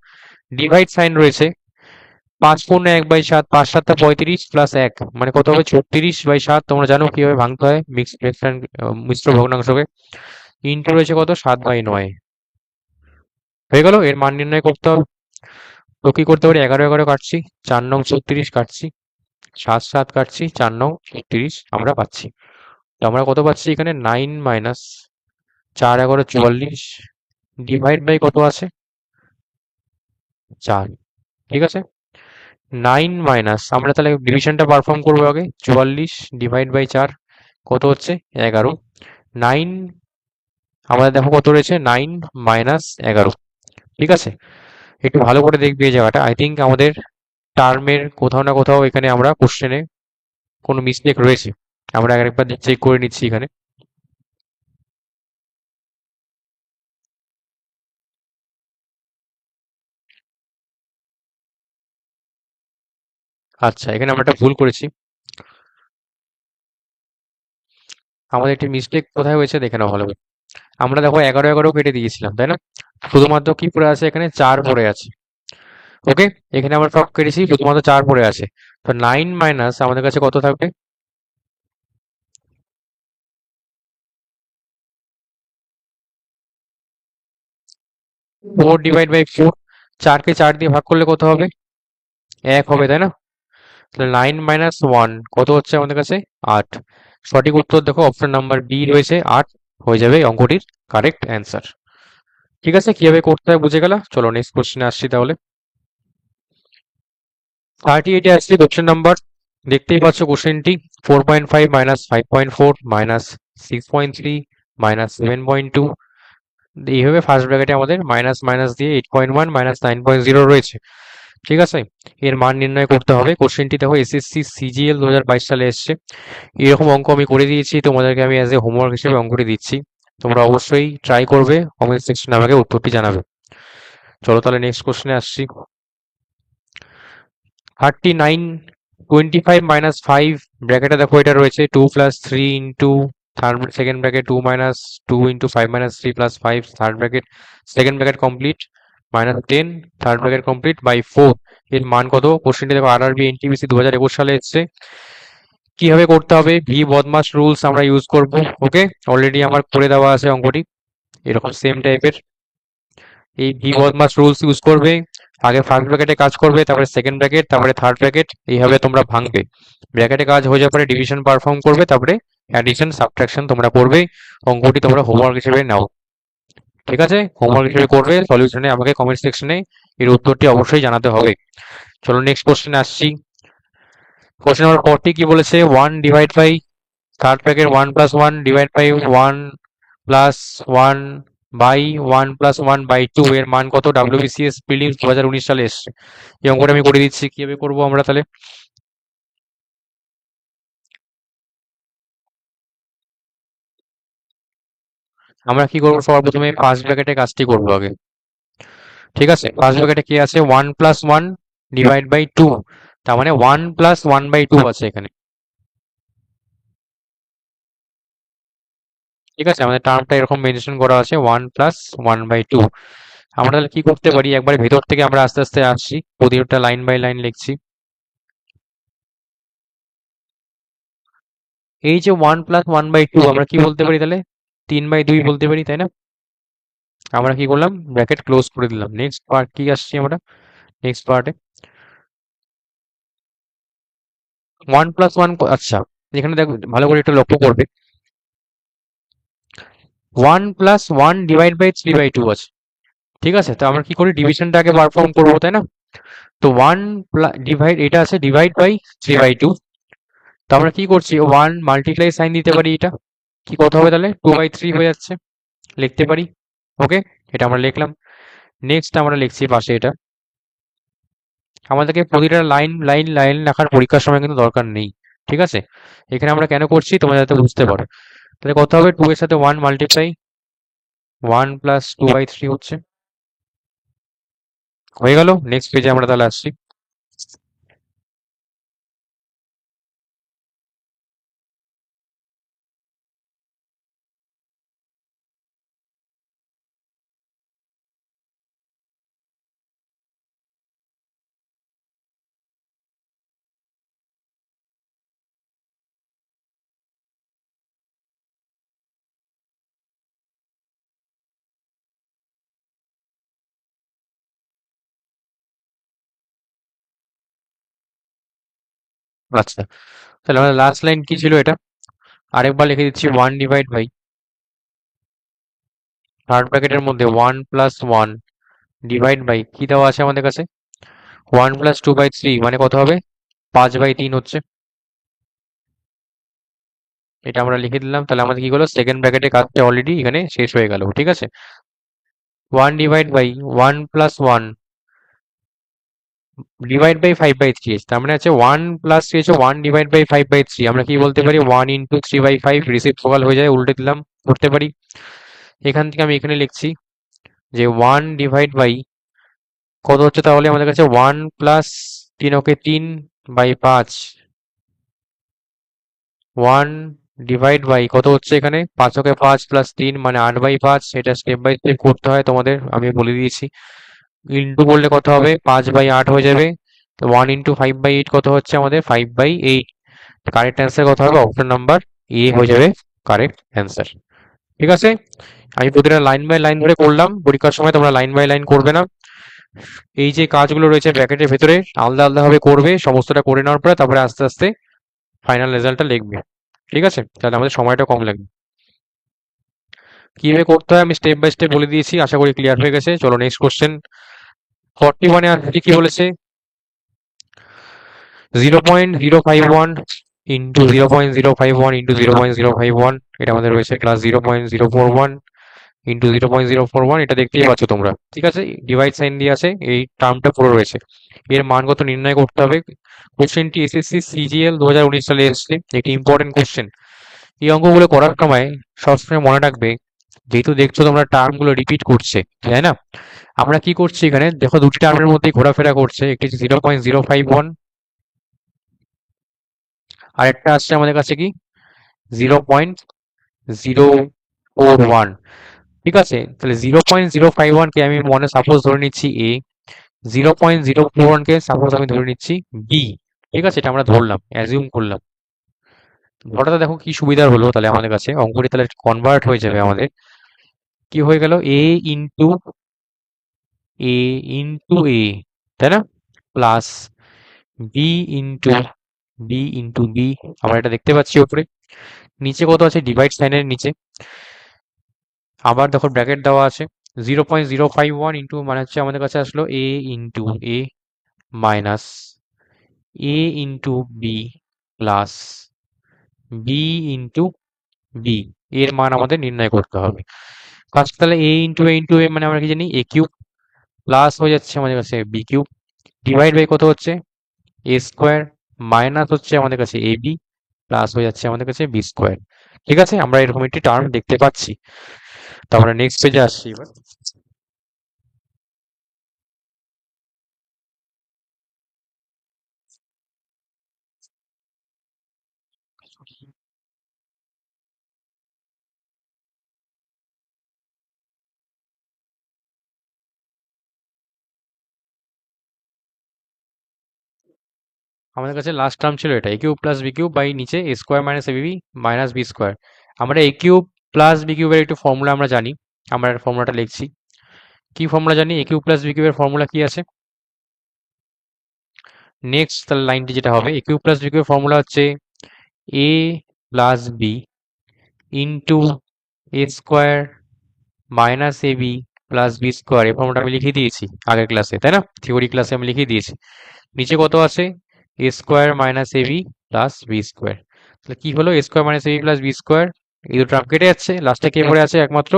ডিভাইড সাইন রয়েছে, 5/1/7, 5×7 35 প্লাস 1 মানে কত হবে, 36/7। তোমরা জানো কিভাবে ভাঙতে হয় মিশ্র ভগ্নাংশকে। ইন্টু রয়েছে কত, 7/9 হয়ে গেল। এর মান নির্ণয় করতে হবে। তো কি করতে পারি, 11 কাটছি, 4 নং 36 কাটছি, 7 কাটছি, 4 নং 36 আমরা পাচ্ছি। তো আমরা কত পাচ্ছি এখানে, 9 মাইনাস 4×11 44 ডিভাইড বাই কত আছে, 4। ঠিক আছে, 9 মাইনাস, আমরা তাহলে ডিভিশনটা পারফর্ম করবো আগে, 44 ডিভাইড বাই 4 কত হচ্ছে, 11। 9 আমাদের দেখো কত রয়েছে, 9 মাইনাস 11। ঠিক আছে, একটু ভালো করে দেখবে এই জায়গাটা, আই থিঙ্ক আমাদের টার্মের কোথাও না কোথাও এখানে আমরা কোশ্চেনে কোনো মিস্টেক রয়েছে। আমরা আরেকবার চেক করে নিচ্ছি এখানে। আচ্ছা, এখানে আমরা একটা ভুল করেছি, আমাদের একটি মিস্টেক কোথায় হয়েছে দেখে নাও ভালো করে। আমরা দেখো 11 কেটে দিয়েছিলাম, তাই না, শুধুমাত্র কি পড়ে আছে এখানে, 4 পড়ে আছে। ওকে, এখানে আমরা সব কেটেছি, শুধুমাত্র 4 পড়ে আছে। তো 9 মাইনাস আমাদের কাছে কত থাকবে, 4/4। 4কে 4 দিয়ে ভাগ করলে কত হবে, 1 হবে, তাই না। তাহলে 9 - 1 কত হচ্ছে আমাদের কাছে, 8। সঠিক উত্তর দেখো অপশন নাম্বার বি রয়েছে, 8 হয়ে যাবে অঙ্কটির কারেক্ট অ্যান্সার। ঠিক আছে, কিভাবে করতে হয় বুঝে গেলা। চলো নেক্সট কোশ্চেনে আসছি তাহলে। 38-এ আসছি, কোশ্চেন নাম্বার, দেখতেই পাচ্ছ কোশ্চেনটি, 4.5 মাইনাস 5.4 মাইনাস 6.3 মাইনাস 7.2, এইভাবে ফার্স্ট ব্র্যাকেটে আমাদের মাইনাস মাইনাস দিয়ে 8.1 মাইনাস 9.0 রয়েছে। ঠিক আছে, এর মান নির্ণয় করতে হবে। কোশ্চেনটি দেখো এসএসসি সিজিএল 2022 সালে এসছে। এরকম অঙ্ক আমি করে দিয়েছি তোমাদেরকে, আমি অ্যাজ এ হোমওয়ার্ক হিসেবে অঙ্কটি দিচ্ছি, তোমরা অবশ্যই ট্রাই করবে, কমেন্ট সেকশনে আমাকে উত্তরটি জানাবে। চলো তাহলে নেক্সট কোশ্চেনে আসছি। 39, 25 মাইনাস 5, ব্র্যাকেটে দেখো এটা রয়েছে 2 plus 3 into third second bracket 2 minus 2 into 5 minus 3 plus 5 third bracket, second bracket complete, minus 10 third bracket complete by 4। এর মান কত, কোশ্চেনটি দেখো আরআরবি এনটিপিসি 2021 সালে এসছে। কিভাবে করতে হবে, ভি বদমাস রুলস আমরা ইউজ করব। ওকে, অলরেডি আমার করে দেওয়া আছে অঙ্কটি এরকম সেম টাইপের। এই ভি বদমাস রুলস ইউজ করবে, আগে ফার্স্ট ব্র্যাকেটে কাজ করবে, তারপরে সেকেন্ড ব্র্যাকেট, তারপরে থার্ড ব্র্যাকেট, এইভাবে তোমরা ভাঙবে। ব্র্যাকেটে কাজ হয়ে যাওয়ার পরে ডিভিশন পারফর্ম করবে, তারপরে অ্যাডিশন সাবট্রাকশন তোমরা করবে। অঙ্কটি তোমরা হোমওয়ার্ক হিসেবে নাও। ঠিক আছে, হোমওয়ার্ক হিসেবে করবে, সলিউশনে আমাকে কমেন্ট সেকশনে এর উত্তরটি অবশ্যই জানাতে হবে। চলো নেক্সট কোশ্চেনে আসছি। কোশ্চেন নাম্বার 40 কি বলেছে, 1 divide by third bracket 1 plus 1 divide by 1 plus 1 by 1 plus 1 by 2 এর মান কত, ডাব্লিউবিসিএস প্রিলিমস 2019 সালে এসছে। এই অঙ্কটা আমি করে দিচ্ছি, কিভাবে করবো আমরা তাহলে। আমরা কি করবো, সবার প্রথমে ফার্স্ট ব্র্যাকেটে কাজটি করবো আগে। ঠিক আছে, ফার্স্ট ব্র্যাকেটে কি আছে, 1 প্লাস 1 ডিভাইড বাই 2, তার মানে 1 প্লাস 1 বাই 2 আছে এখানে। ঠিক আছে, আমাদের টার্মটা এরকম মেনশন করা আছে, 1 প্লাস 1 বাই 2। আমরা তাহলে কি করতে পারি, একবার ভেতর থেকে আমরা আস্তে আস্তে আসছি, প্রতিটা লাইন বাই লাইন লিখছি। এই যে 1 প্লাস 1 বাই 2 আমরা কি বলতে পারি তাহলে, 3/2 বলতে পারি, তাই না? আমরা কি করলাম, ব্র্যাকেট ক্লোজ করে দিলাম। নেক্সট পার্ট কি আসছি আমরা, নেক্সট পার্টে 1+1, আচ্ছা এখানে দেখো ভালো করে একটু লক্ষ্য করবে, 1+1 ÷ 3/2 আছে। ঠিক আছে, তো আমরা কি করি, ডিভিশনটা আগে পারফর্ম করবো, তাই না? তো এটা আছে ডিভাইড বাই 3/2। তো আমরা কি করছি, 1 সাইন দিতে পারি, এটা কি কত হবে তাহলে, 2/3 হয়ে যাচ্ছে, লিখতে পারি। ওকে, এটা আমরা লিখলাম। নেক্সট আমরা লিখছি পাশে এটা, আমাদেরকে প্রতিটা লাইন লাইন লাইন লেখার পরীক্ষার সময় কিন্তু দরকার নেই। ঠিক আছে, এখানে আমরা কেন করছি তোমরা যাতে বুঝতে পারো। তাহলে কত হবে, 2 এর সাথে 1 মাল্টিপ্লাই, 1+2/3 হচ্ছে, হয়ে গেল। নেক্সট পেজে আমরা তাহলে আসছি। আচ্ছা, তাহলে আমাদের লাস্ট লাইন কি ছিল এটা, আরেকবার লিখে দিচ্ছি, 1/, থার্ড ব্র্যাকেটের মধ্যে 1+1 ডিভাইড বাই কি দেওয়া আছে আমাদের কাছে, 1+2/3 মানে কত হবে, 5/3 হচ্ছে। এটা আমরা লিখে দিলাম। তাহলে আমাদের কি হলো, সেকেন্ড ব্র্যাকেটের কাজটা অলরেডি এখানে শেষ হয়ে গেল। ঠিক আছে, 1/1+1 5/3, তার মানে আছে 1+3 হচ্ছে 1/5/3। আমরা কি বলতে পারি, 1 × 3/5 রিসিপ্রোকাল হয়ে যায়, উল্টে দিলাম, করতে পারি। এখান থেকে আমি এখানে লিখছি যে 1 কত হচ্ছে, তাহলে আমাদের কাছে 1+3, ওকে 3/5, 1 কত হচ্ছে এখানে, 5 × 5 + 3 মানে 8/5। এটা স্টেপ বাই স্টেপ করতে হয় তোমাদের, আমি বলে দিয়েছি। ইন্টু করলে কত হবে, 5/8 হয়ে যাবে। তো 1 × 5/8 কত হচ্ছে আমাদের, 5/8। কারেক্ট অ্যান্সার কত হবে, অপশন নাম্বার এ হয়ে যাবে কারেক্ট অ্যান্সার। ঠিক আছে, আমি প্রতিটা লাইন বাই লাইন ধরে করলাম, পরীক্ষার সময় তোমরা লাইন বাই লাইন করবে না। এই যে কাজগুলো রয়েছে ব্র্যাকেটের ভেতরে আলাদা আলাদা ভাবে করবে, সমস্তটা করে নেওয়ার পরে তারপরে আস্তে আস্তে ফাইনাল রেজাল্টটা লিখবে। ঠিক আছে, তাহলে আমাদের সময়টা কম লাগবে। কিভাবে করতে হয় আমি স্টেপ বাই স্টেপ বলে দিয়েছি, আশা করি ক্লিয়ার হয়ে গেছে। চলো নেক্সট কোশ্চেন, 41-এ আর কি বলেছে, 0.051 ইন্টু 0.051 ইন্টু 0.051, এটা আমাদের রয়েছে ক্লাস 0.041 ইন্টু 0.041, এটা দেখতেই পাচ্ছ তোমরা। ঠিক আছে, ডিভাইড সাইন দিয়ে আছে, এই টার্মটা পুরো রয়েছে। এর মান কত নির্ণয় করতে হবে। কোশ্চেনটি এসএসসি সিজিএল 2019 সালে এসেছে, একটি ইম্পর্টেন্ট কোশ্চেন। এই অঙ্কগুলো করার সময় সবসময় মনে রাখবে, যেহেতু দেখছো তোমরা টার্মগুলো রিপিট করছে, তাই না? আমরা কি করছি এখানে দেখো, দুটি টার্মের মধ্যে ঘোরাফেরা করছে, একটি 0.051, আর একটা আসছে আমাদের কাছে কি 0.041। ঠিক আছে, তাহলে 0.051 কে আমি মনে সাপোজ ধরে নিচ্ছি এ, 0.041 কে সাপোজ আমি ধরে নিচ্ছি বি। ঠিক আছে, এটা আমরা ধরলাম, অ্যাজিউম করলাম। ধরাটা দেখো কি সুবিধার হলো, তাহলে আমাদের কাছে অঙ্কটি তাহলে কনভার্ট হয়ে যাবে আমাদের। কি হয়ে গেল, এ ইন্টু এ, তাই না, প্লাস বি ইন্টু বি। আমরা এটা দেখতে পাচ্ছি উপরে। নিচে কত আছে, ডিভাইড সাইনের নিচে আবার দেখো ব্র্যাকেট দেওয়া আছে, 0.051 ইন্টু মানে হচ্ছে আমাদের কাছে আসলো a minus into b plus b into b. এর মান আমাদের নির্ণয় করতে হবে। ফার্স্ট তাহলে এ ইন্টু এ মানে আমরা কি জানি, a³ প্লাস হয়ে যাচ্ছে আমাদের কাছে b³ ডিভাইড বাই কত হচ্ছে, a² মাইনাস হচ্ছে আমাদের কাছে ab প্লাস হয়ে যাচ্ছে আমাদের কাছে b²। ঠিক আছে, আমরা এরকম একটি টার্ম দেখতে পাচ্ছি। তো আমরা নেক্সট পেজে আসছি এবার। আমাদের কাছে লাস্ট টার্ম ছিল এটা, a³ প্লাস b³ বাই নিচে a² minus ab minus b²। আমরা a³ প্লাস বি কিউবের একটু ফর্মুলা আমরা জানি, আমরা ফর্মুলাটা লিখছি। কি ফর্মুলা জানি? এ কিউব প্লাস বি কিউবের ফর্মুলা কি আছে? নেক্সট তাহলে লাইনটি যেটা হবে, এ কিউব প্লাস বি কিউবের ফর্মুলা হচ্ছে এ plus b into A square minus A B plus B square. এই ফর্মুলাটা আমি লিখে দিয়েছি আগের ক্লাসে, তাই না? থিওরি ক্লাসে আমি লিখে দিয়েছি। নিচে কত আছে? এ square minus A B plus B square. তাহলে কি হলো? এ square minus A B plus B square, এই দুটো টার্ম কেটে যাচ্ছে, লাস্টে কে পড়ে আছে? একমাত্র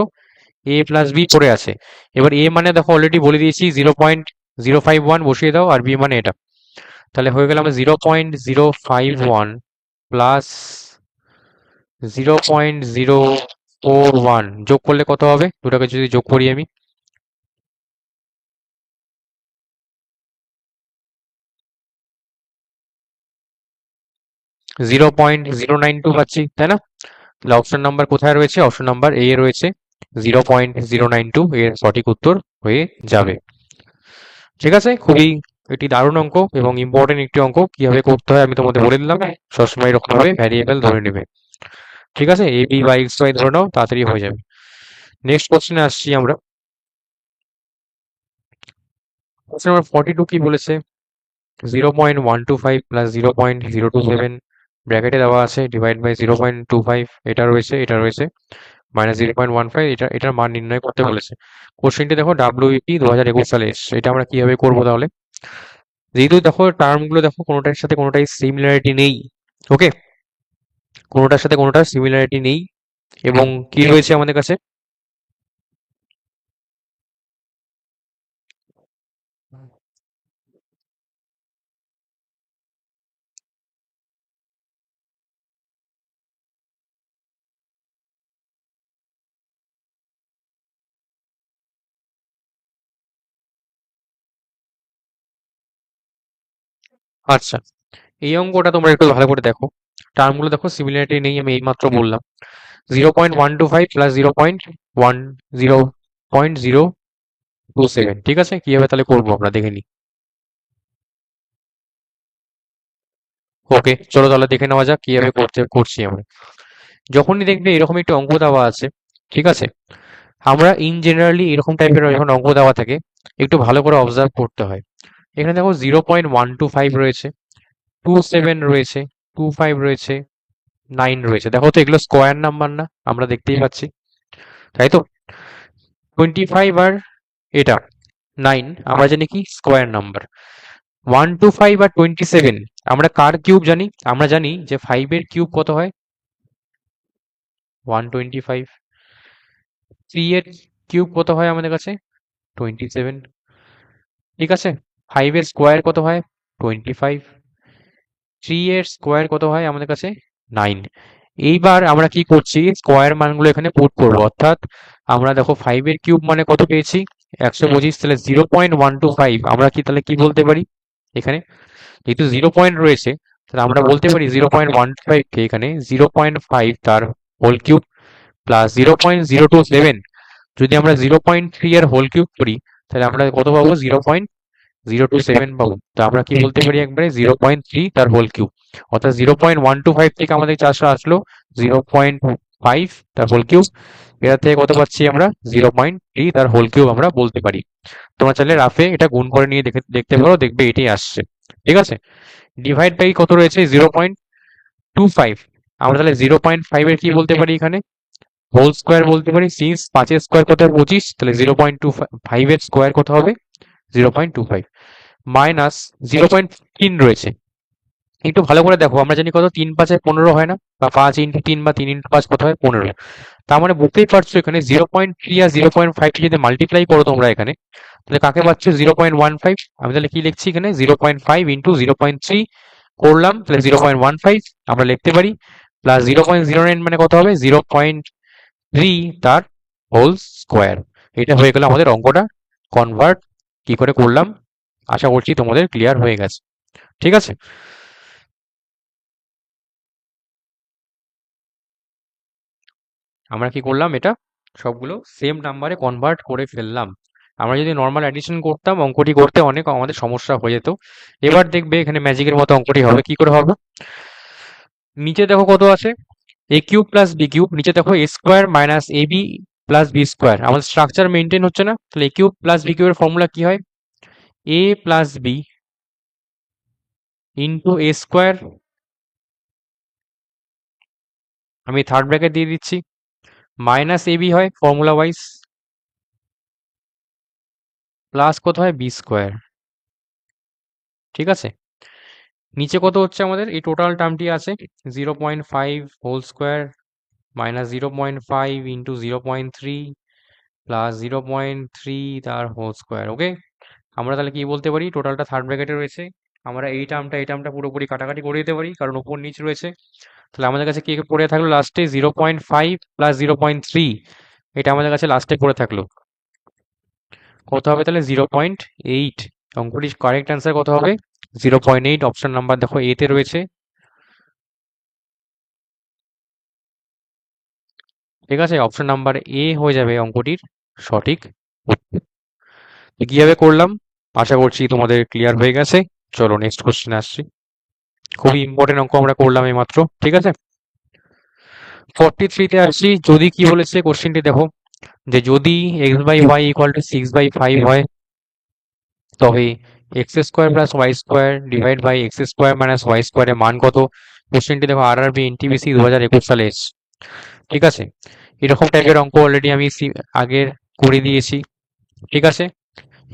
এ প্লাস বি পড়ে আছে। এবার এ মানে দেখো অলরেডি বলে দিয়েছি 0.051 বসিয়ে দাও, আর বি মানে এটা। তাহলে হয়ে গেল আমার 0.051 প্লাস 0.041, যোগ করলে কত হবে? দুটাকে যদি যোগ করি আমি, 0.092 পাচ্ছি, তাই না? তাহলে অপশন নাম্বার কোথায় রয়েছে? অপশন নাম্বার এ রয়েছে, 0.092 এর সঠিক উত্তর হয়ে যাবে। ঠিক আছে, খুবই এটি দারুণ অঙ্ক এবং ইম্পর্টেন্ট একটি অঙ্ক। কিভাবে করতে হয় আমি তোমাদের বলে দিলাম। সবসময় এরকম ভাবে ভ্যারিয়েবল ধরে নেবে। ঠিক আছে, এ বি বা এক্স ওয়াই ধরে নাও, তাড়াতাড়ি হয়ে যাবে। নেক্সট কোশ্চেনে আসছি আমরা। কোশ্চেন নাম্বার 42 কি বলেছে? 0.125 প্লাস 0.027 ব্র্যাকেটে দেওয়া আছে, ডিভাইড বাই 0.25, এটা রয়েছে, এটা রয়েছে, মাইনাস 0.15, এটার মান নির্ণয় করতে বলেছে। কোশ্চেনটি দেখো ডাব্লিউইপি 2021 সালে এসছে। এটা আমরা কিভাবে করবো তাহলে? যেহেতু দেখো টার্মগুলো দেখো কোনোটার সাথে কোনোটাই সিমিলারিটি নেই, ওকে, কোনোটার সাথে কোনোটার সিমিলারিটি নেই, এবং কি রয়েছে আমাদের কাছে? আচ্ছা, এই অঙ্কটা তোমরা একটু ভালো করে দেখো। টার্মগুলো দেখো সিমিলারিটি নেই, আমি এইমাত্র বললাম। 0.125 প্লাস 0.27, ঠিক আছে? কিভাবে তাহলে করবো আমরা দেখে নিই। ওকে, চলো তাহলে দেখে নেওয়া যাক কিভাবে করছি আমরা। যখনই দেখবে এরকম একটা অঙ্ক দেওয়া আছে, ঠিক আছে, আমরা ইন জেনারেলি এরকম টাইপের যখন অঙ্ক দেওয়া থাকে, একটু ভালো করে অবজার্ভ করতে হয়। এখানে দেখো 0.125 রয়েছে, 27 রয়েছে, 25 রয়েছে, 9 রয়েছে। দেখো তো এগুলো স্কোয়ার নাম্বার না? আমরা দেখতেই পাচ্ছি, তাই তো? 25 আর এটা 9 আমরা জানি কি স্কোয়ার নাম্বার। 125 আর 27 আমরা কার কিউব জানি? আমরা জানি যে 5 এর কিউব কত হয়? 125। 3 এর কিউব কত হয় আমাদের কাছে? 27, ঠিক আছে? 5 এর স্কোয়ার কত হয়? 25। 3 এর স্কোয়ার কত হয় আমাদের কাছে? 9। এইবার আমরা কি করছি? স্কোয়ার মানগুলো এখানে পুট করবো, অর্থাৎ আমরা দেখো 5 এর কিউব মানে কত পেয়েছি? 125। তাহলে 0.125 আমরা কি তাহলে কি বলতে পারি এখানে? যেহেতু 0 রয়েছে, তাহলে আমরা বলতে পারি 0.125 কে এখানে 0.5 তার হোল কিউব প্লাস 0.027 যদি আমরা 0.3 এর হোল কিউব করি, তাহলে আমরা কত পাবো? 0.027 পাবো। তো আমরা কি বলতে পারি একবারে? 0.3 তার হোল কিউব। অর্থাৎ 0.125 থেকে আমাদের চারশো আসলো 0.5 তার হোল কিউব। এটা থেকে কত পাচ্ছি আমরা? 0.3 তার হোল কিউব আমরা বলতে পারি। তোমরা চাইলে রাফে এটা গুণ করে নিয়ে দেখতে পারো, দেখবে এটাই আসছে। ঠিক আছে, ডিভাইড বাই কত রয়েছে? 0.25। আমরা তাহলে 0.5 এর কি বলতে পারি এখানে? হোল স্কোয়ার বলতে পারি। সিন্স 5 এর স্কোয়ার কত হয়? 25, তাহলে 0.25 এর স্কোয়ার কত হবে? 0.25 মাইনাস 0.3 রয়েছে। একটু ভালো করে দেখো, আমরা জানি কত? 3 5 15 হয় না? বা 5 ইন্টু 3 বা 3 ইন্টু 5 কত হয়? 15। তার মানে বুঝতেই পারছো এখানে 0.3 আর 0.5 কে যদি মাল্টিপ্লাই করো তোমরা এখানে, তাহলে কাকে পাচ্ছ? 0.15। আমি তাহলে কি লিখছি এখানে? 0.5 ইন্টু 0.3 করলাম, তাহলে 0.15 আমরা লিখতে পারি, প্লাস 0.09 মানে কত হবে? 0.3 তার হোল স্কোয়ার। এটা হয়ে গেল আমাদের অঙ্কটা। কনভার্ট কি করে করলাম আশা করছি তোমাদের ক্লিয়ার হয়ে গেছে। ঠিক আছে, আমরা কি করলাম? এটা সবগুলো সেম নাম্বারে কনভার্ট করে ফেললাম। আমরা যদি নর্মাল অ্যাডিশন করতাম, অঙ্কটি করতে অনেক আমাদের সমস্যা হয়ে যেত। এবার দেখবে এখানে ম্যাজিকের মতো অঙ্কটি হবে। কি করে হবে? নিচে দেখো কত আছে? এ কিউব প্লাস বি কিউব, নিচে দেখো এ square minus A B plus B square. আমাদের স্ট্রাকচার মেনটেন হচ্ছে না, তাহলে এ কিউব প্লাস বি কিউবের ফর্মুলা কি হয়? এ প্লাস বি ইন্টু এ স্কোয়ার, আমি থার্ড ব্র্যাকেট দিয়ে দিচ্ছি, মাইনাস এ বি হয় ফর্মুলা ওয়াইজ, প্লাস কত হয় বি স্কোয়ার। ঠিক আছে, নিচে কত হচ্ছে আমাদের এই টোটাল টার্মটি আছে 0.5 whole square minus 0.5 into 0.3 plus 0.3 তার হোল স্কোয়ার। ওকে, আমরা তাহলে কি বলতে পারি, টোটালটা থার্ড ব্র্যাকেটে রয়েছে, আমরা এই টার্মটা পুরোপুরি কাটাকাটি করে দিতে পারি কারণ উপর নিচ রয়েছে। তাহলে আমাদের কাছে কি পড়ে থাকলো লাস্টে 0.5 প্লাস 0.3, এটা আমাদের কাছে লাস্টে পড়ে থাকলো। কত হবে তাহলে 0.8। অঙ্কটির কারেক্ট অ্যান্সার কত হবে 0.8। অপশন নাম্বার দেখো এ তে রয়েছে। ঠিক আছে, অপশন নাম্বার এ হয়ে যাবে অঙ্কটির সঠিক উত্তর। তো কিভাবে করলাম আশা করছি তোমাদের ক্লিয়ার হয়ে গেছে। চলো নেক্সট কোশ্চেন আসছি, খুবই ইম্পর্টেন্ট অঙ্ক আমরা করলাম এই মাত্র। ঠিক আছে, 43 তে আসছি। যদি কি বলেছে কোশ্চেনটি দেখো, যে যদি x by y equal to 6/5 হয়, তবে x square plus y square divide by x square minus y স্কোয়ারের মান কত? কোশ্চেনটি দেখো RRB NTPC 2021 সালে এসছে। ঠিক আছে, এরকম টাইপের অঙ্ক অলরেডি আমি আগের করে দিয়েছি। ঠিক আছে,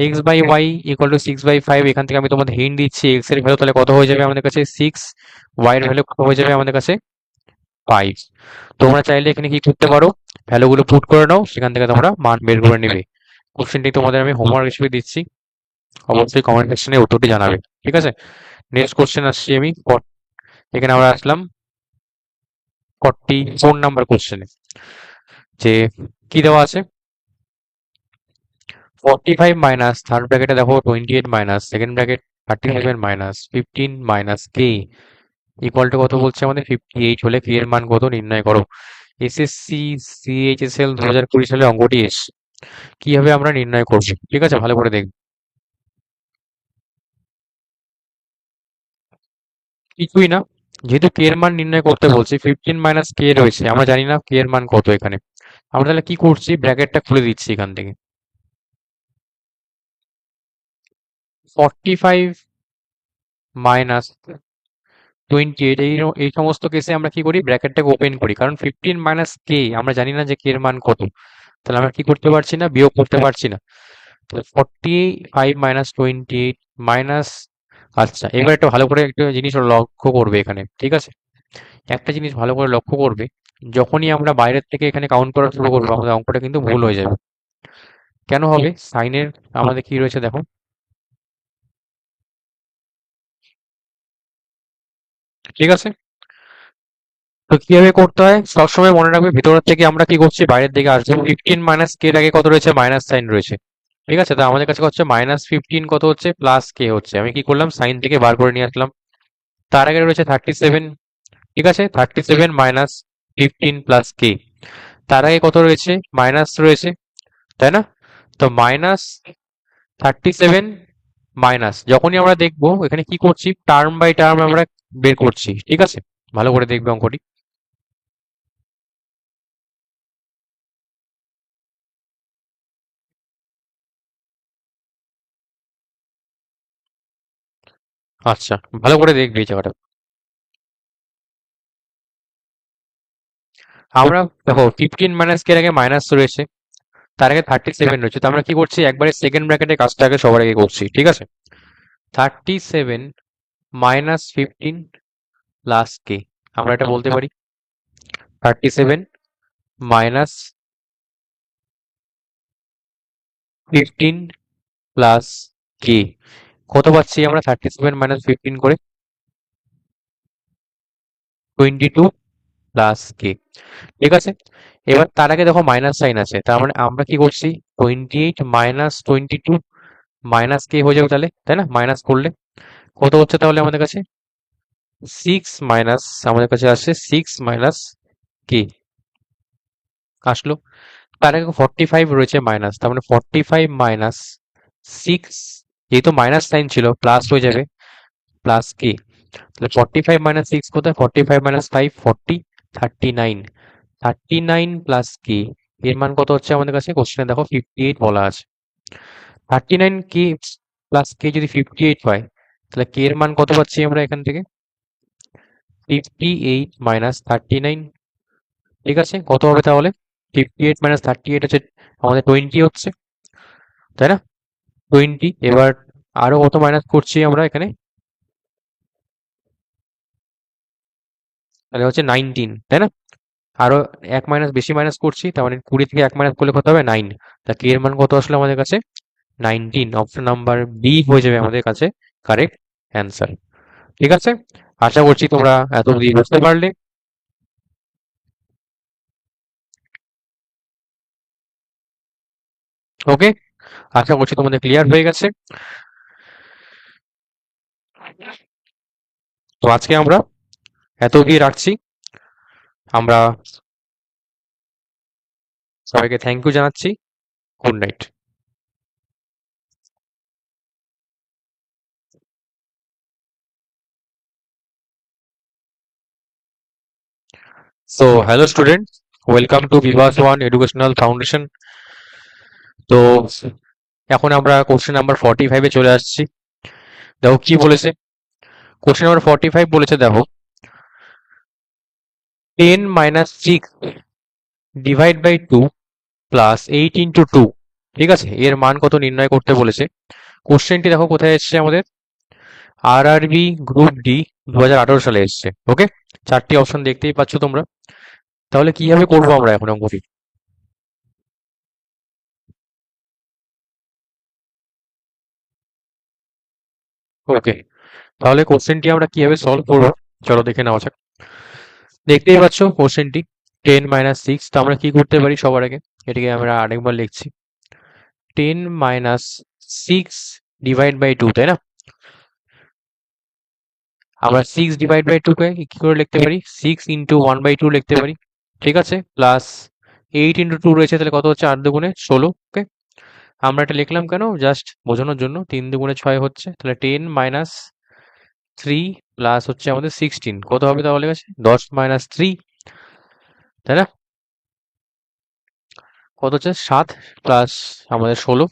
x by y equal to 6/5, এখান থেকে আমি তোমাদের হিন্ট দিচ্ছি, এক্স এর ভ্যালু তাহলে কত হয়ে যাবে আমাদের কাছে 6, ওয়াই এর ভ্যালু কত হয়ে যাবে আমাদের কাছে 5। তোমরা চাইলে এখানে কি করতে পারো, ভ্যালুগুলো পুট করে নাও, সেখান থেকে তোমরা মান বের করে নেবে। কোশ্চেনটি তোমাদের আমি হোমওয়ার্ক হিসেবে দিচ্ছি, অবশ্যই কমেন্ট সেকশনে উত্তরটি জানাবে। ঠিক আছে, নেক্সট কোশ্চেন আসছি আমি। এখানে আমরা আসলাম 44 নাম্বার কোশ্চেনে, যে কি দেওয়া আছে 45 মাইনাস থার্ড ব্র্যাকেটে দেখো 28 minus second bracket 37 minus 15 minus K equal to কত বলছে আমাদের 58 হলে কে এর মান কত নির্ণয় করো। এসএসসি সিএইচএসএল 2020 সালে অঙ্কটি এসছে, কিভাবে আমরা নির্ণয় করব? ঠিক আছে, ভালো করে দেখব। কিছুই না, যেহেতু কে এর মান নির্ণয় করতে বলছি, 15 মাইনাস কে রয়েছে, আমরা জানি না কে এর মান কত এখানে। আমরা তাহলে কি করছি, ব্র্যাকেটটা খুলে দিচ্ছি এখান থেকে। 45 মাইনাস 28, এই সমস্ত কেসে আমরা কি করি, ব্র্যাকেটটাকে ওপেন করি, কারণ 15 মাইনাস কে আমরা জানি না যে কে এর মান কত, তাহলে আমরা কি করতে পারছি না, বিয়োগ করতে পারছি না। 45 মাইনাস 28 মাইনাস, আচ্ছা এবার একটা ভালো করে একটা জিনিস লক্ষ্য করবে এখানে। ঠিক আছে, একটা জিনিস ভালো করে লক্ষ্য করবে, যখনই আমরা বাইরের থেকে এখানে কাউন্ট করা শুরু করবো আমাদের অঙ্কটা কিন্তু ভুল হয়ে যাবে। কেন হবে, সাইনের আমাদের কি রয়েছে দেখো। ঠিক আছে, তো কিভাবে করতে হয় সবসময় মনে রাখবে, ভেতরের থেকে আমরা কি করছি, বাইরের দিকে আসবো। 15 মাইনাস কে এর আগে কত রয়েছে, মাইনাস সাইন রয়েছে। ঠিক আছে, তো আমাদের কাছে হচ্ছে -15 কত হচ্ছে, প্লাস কে হচ্ছে, আমি কি করলাম সাইন থেকে বার করে নিয়ে আসলাম। তার আগে রয়েছে 37। ঠিক আছে, 37 মাইনাস 15 প্লাস কে, তার আগে কত রয়েছে, মাইনাস রয়েছে, তাই না? তো -37 মাইনাস, যখনই আমরা দেখবো এখানে কি করছি, টার্ম বাই টার্ম আমরা বের করছি। ঠিক আছে, ভালো করে দেখবে অঙ্কটি। আচ্ছা, ভালো করে দেখবে এই জায়গাটা। আমরা দেখো 15 মাইনাস কে এর আগে মাইনাস রয়েছে, তার আগে 37 রয়েছে, তো আমরা কি করছি, একবারে সেকেন্ড ব্র্যাকেটের কাজটা আগে সবার আগে করছি। ঠিক আছে, 37 মাইনাস 15 প্লাস কে, আমরা এটা বলতে পারি 37 মাইনাস 15 প্লাস কে, কত পাচ্ছি আমরা 37 মাইনাস 15 করে 22 প্লাস কে। ঠিক আছে, এবার তার আগে দেখো মাইনাস সাইন আছে, তার মানে আমরা কি করছি, 28 মাইনাস 22 মাইনাস কে হয়ে যাবে তাহলে, তাই না? মাইনাস করলে কত হচ্ছে তাহলে আমাদের কাছে 6 মাইনাস, আমাদের কাছে আসছে 6 মাইনাস কে আসলো। তার আগে 45 রয়েছে মাইনাস, তার মানে 45 মাইনাস 6, যেহেতু মাইনাস সাইন ছিল প্লাস হয়ে যাবে প্লাস কে, তাহলে 45 মাইনাস 6 কোথায়, 45 মাইনাস 5 40, 39 প্লাস কে, এর মান কত হচ্ছে আমাদের কাছে? কোশ্চেনে দেখো 58 বলা আছে। 39 কে প্লাস কে যদি 58 হয়, তাহলে কে এর মান কত পাচ্ছি আমরা এখান থেকে? 58 মাইনাস 39। ঠিক আছে, কত হবে তাহলে? 58 মাইনাস 38 হচ্ছে আমাদের 20 হচ্ছে, তাই না? 20। এবার আরো কত মাইনাস করছি আমরা এখানে? তাহলে হচ্ছে 19, তাই না? আরো এক মাইনাস বেশি মাইনাস করছি, তার মানে 20 থেকে এক মাইনাস করলে কত হবে? 9। তা কে এর মান কত আসলো আমাদের কাছে? 19। অপশন নাম্বার বি হয়ে যাবে আমাদের কাছে কারেক্ট অ্যান্সার। ঠিক আছে, আশা করছি তোমরা এত অবধি বুঝতে পারলে। ওকে, আশা করছি তোমাদের ক্লিয়ার হয়ে গেছে। তো আজকে আমরা এত অবধি রাখছি। আমরা সবাইকে থ্যাংক ইউ জানাচ্ছি। Good night. So hello student, welcome to Bibhas one educational foundation. তো এখন আমরা কোশ্চেন নাম্বার 45-এ চলে আসছি। দেখো কি বলেছে। কোশ্চেন নাম্বার 45 বলেছে, দেখো 10 minus 6 divide by 2 plus 8 into 2, ঠিক আছে, এর মান কত নির্ণয় করতে বলেছে। কোশ্চেনটি দেখো কোথায় এসছে আমাদের? আরআরবি গ্রুপ ডি 2018 সালে এসছে। ওকে, চারটি অপশন দেখতেই পাচ্ছ তোমরা। তাহলে কিভাবে করবো আমরা এখন অঙ্কটি? ওকে, তাহলে কোশ্চেনটি আমরা কিভাবে সলভ করবো চলো দেখে নেওয়া যাক। দেখতেই পাচ্ছ কোশ্চেনটি 10 মাইনাস 6। তো আমরা কি করতে পারি? সবার আগে এটিকে আমরা আরেকবার লিখছি, 10 মাইনাস 6 ডিভাইড বাই 2, তাই না? আমরা 6 ডিভাইড বাই 2 কে কি করে লিখতে পারি? 6 ইন্টু 1 বাই 2 লিখতে পারি। ঠিক আছে, প্লাস 8 ইন্টু 2 রয়েছে, তাহলে কত হচ্ছে? 8 দুগুণে 16। ওকে, আমরা এটা লিখলাম কেন? জাস্ট বোঝানোর জন্য। 3 দুগুণে 6 হচ্ছে, তাহলে 10 মাইনাস 3 প্লাস হচ্ছে আমাদের 16, কত হবে তাহলে? কাছে 10 মাইনাস 3, তাই না? কত হচ্ছে? 7 প্লাস আমাদের 16,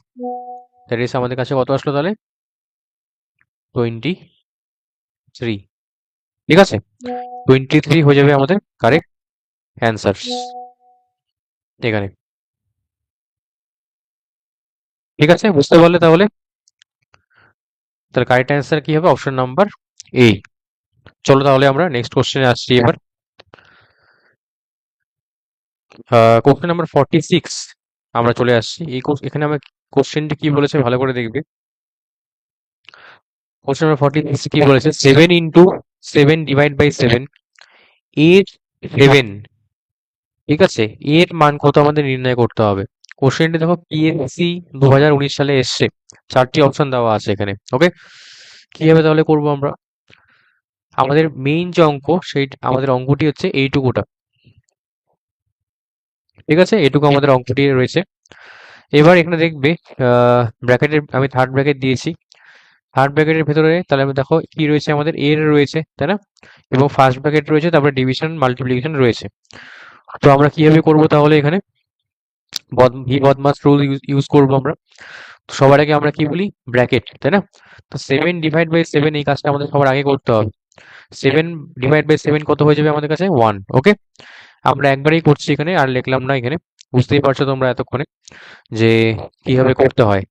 দ্যাট ইজ আমাদের কাছে কত আসলো তাহলে? 23। ঠিক আছে, 23 হয়ে যাবে আমাদের কারেক্ট অ্যান্সার এখানে। ঠিক আছে, বুঝতে পারলে তাহলে? তাহলে কারেক্ট অ্যান্সার কি হবে? অপশন নাম্বার এ। চলো তাহলে আমরা নেক্সট কোশ্চেনে আসছি এবার। কোশ্চেন নাম্বার 46 আমরা চলে আসছি। এখানে আমরা কোশ্চেনটি কি বলেছে ভালো করে দেখবে। কোশ্চেন নাম্বার 46 কি বলেছে? 7 ইন্টু 7 ডিভাইড বাই 7 এর 7, ঠিক আছে, এর মান কত আমাদের নির্ণয় করতে হবে। কোশ্চেনটি দেখো পিএসসি 2019 সালে এসছে। চারটি অপশন দেওয়া আছে এখানে। ওকে, কিভাবে তাহলে করবো আমরা? আমাদের মেইন যে অঙ্ক, সেই আমাদের অঙ্কটি হচ্ছে এইটুকুটা। ঠিক আছে, এটুকু আমাদের অঙ্কটি রয়েছে। এবার এখানে দেখবে ব্র্যাকেটের আমি থার্ড ব্র্যাকেট দিয়েছি। থার্ড ব্র্যাকেটের ভেতরে তাহলে আমি দেখো কি রয়েছে? আমাদের এর রয়েছে, তাই না? এবং ফার্স্ট ব্র্যাকেট রয়েছে, তারপরে ডিভিশন মাল্টিপ্লিকেশন রয়েছে। তো আমরা কিভাবে করব তাহলে? এখানে ভি বদমাস রুল ইউজ করবো আমরা। তো সবার আগে আমরা কি বলি? ব্র্যাকেট, তাই না? তো 7 ডিভাইড বাই 7 এই কাজটা আমাদের সবার আগে করতে হবে। 7 ডিভাইড বাই 7 কত হয়ে যাবে আমাদের কাছে? 1। ওকে, আমরা একবারেই করছি এখানে, আর লিখলাম না এখানে। বুঝতেই পারছো তোমরা এতক্ষণে যে কিভাবে করতে হয়।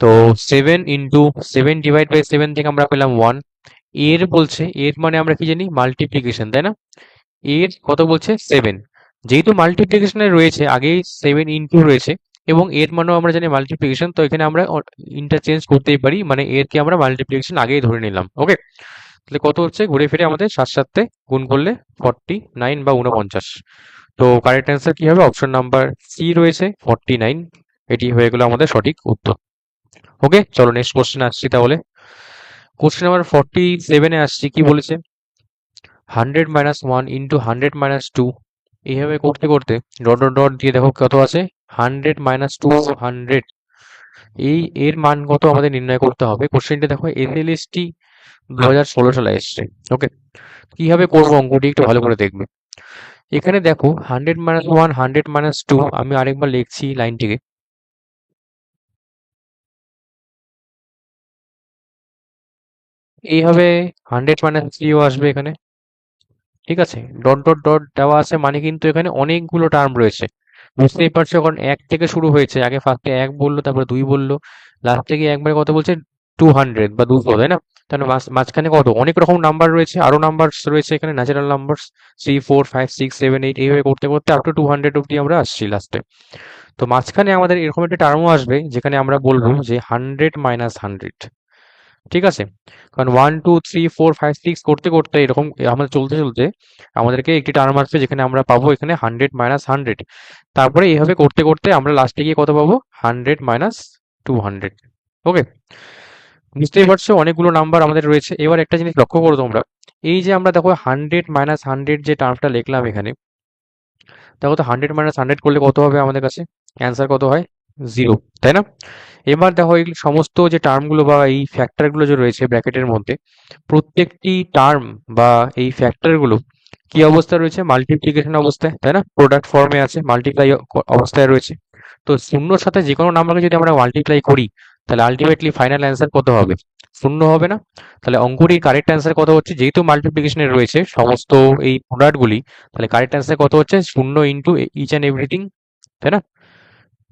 তো 7 ইন্টু 7 ডিভাইড বাই 7 থেকে আমরা পেলাম 1। এর বলছে, এর মানে আমরা কি জানি? মাল্টিপ্লিকেশন, তাই না? এর কত বলছে? 7। যেহেতু মাল্টিপ্লিকেশনে রয়েছে, আগেই 7 ইন্টু রয়েছে এবং এর মানেও আমরা জানি মাল্টিপ্লিকেশন, তো এখানে আমরা ইন্টারচেঞ্জ করতেই পারি, মানে এরকে আমরা মাল্টিপ্লিকেশন আগেই ধরে নিলাম। ওকে, তাহলে কত হচ্ছে? ঘুরে ফিরে আমাদের 7 সাথে গুণ করলে 49 বা 49। তো কারেক্ট অ্যান্সার কি হবে? অপশন নাম্বার সি রয়েছে, 49। এটি হয়ে গেল আমাদের সঠিক উত্তর। ওকে, চলো নেক্সট কোশ্চেন আসছি তাহলে। কোশ্চেন নাম্বার 47-এ আসছি। কি বলেছে? 100 মাইনাস 1 ইন্টু 100 মাইনাস 2, এইভাবে করতে করতে ডট ডট ডট দিয়ে দেখো কত আছে? 100 মাইনাস 2 100, এই এর মান কত আমাদের নির্ণয় করতে হবে। কোশ্চেনটা দেখো এসএলএসটি 2016 সালে এসছে। ওকে, কিভাবে করবো অঙ্কটি একটু ভালো করে দেখবে। এখানে দেখো 100 - 1 100 - 2, আমি আরেকবার লিখছি লাইনটিকে। এইভাবে 100 - 3ও আসবে এখানে। ঠিক আছে, ডট ডট ডট দেওয়া আছে মানে কিন্তু এখানে অনেকগুলো টার্ম রয়েছে। বুঝতেই পারছো, কারণ এক থেকে শুরু হয়েছে, আগে ফার্স্টে এক বললো, তারপরে দুই বললো, লাস্টে গিয়ে একবারে কত বলছে, 200 বা 200, তাই না? তাহলে মাঝখানে কত অনেক রকম নাম্বার রয়েছে, আরো নাম্বার রয়েছে এখানে, ন্যাচারাল নাম্বার 3 4 5 6 7 8, এইভাবে করতে করতে আপ টু 200 অব্দি আমরা আসছি লাস্টে। তো মাঝখানে আমাদের এরকম একটা টার্মও আসবে যেখানে আমরা বলবো যে 100 - 100। ঠিক আছে, কারণ 1 2 3 4 5 6 করতে করতে এরকম আমাদের চলতে চলতে আমাদেরকে একটি টার্ম আসবে যেখানে আমরা পাবো এখানে 100 - 100। তারপরে এইভাবে করতে করতে আমরা লাস্টে গিয়ে কত পাবো, 100 - 200। ওকে, বুঝতেই পারছো অনেকগুলো নাম্বার আমাদের রয়েছে। এবার একটা জিনিস লক্ষ্য করো তোমরা, এই যে আমরা দেখো 100 - 100 যে টার্মটা লিখলাম এখানে, দেখো তো 100 - 100 করলে কত হবে আমাদের কাছে, অ্যান্সার কত হয়, 0, তাই না? এবার দেখো এই সমস্ত যে টার্মগুলো বা এই ফ্যাক্টরগুলো যে রয়েছে ব্র্যাকেটের মধ্যে, প্রত্যেকটি টার্ম বা এই ফ্যাক্টরগুলো কি অবস্থায় রয়েছে, মাল্টিপ্লিকেশন অবস্থায়, তাই না? প্রোডাক্ট ফর্মে আছে, মাল্টিপ্লাই অবস্থায় রয়েছে। তো শূন্যর সাথে যে কোনো নাম্বারকে যদি আমরা মাল্টিপ্লাই করি, তাহলে আলটিমেটলি ফাইনাল অ্যান্সার কত হবে, শূন্য হবে না? তাহলে অঙ্কটির কারেক্ট অ্যান্সার কত হচ্ছে, যেহেতু মাল্টিপ্লিকেশনে রয়েছে সমস্ত এই প্রোডাক্টগুলি, তাহলে কারেক্ট অ্যান্সার কত হচ্ছে, শূন্য ইন্টু ইচ অ্যান্ড এভরিথিং, তাই না?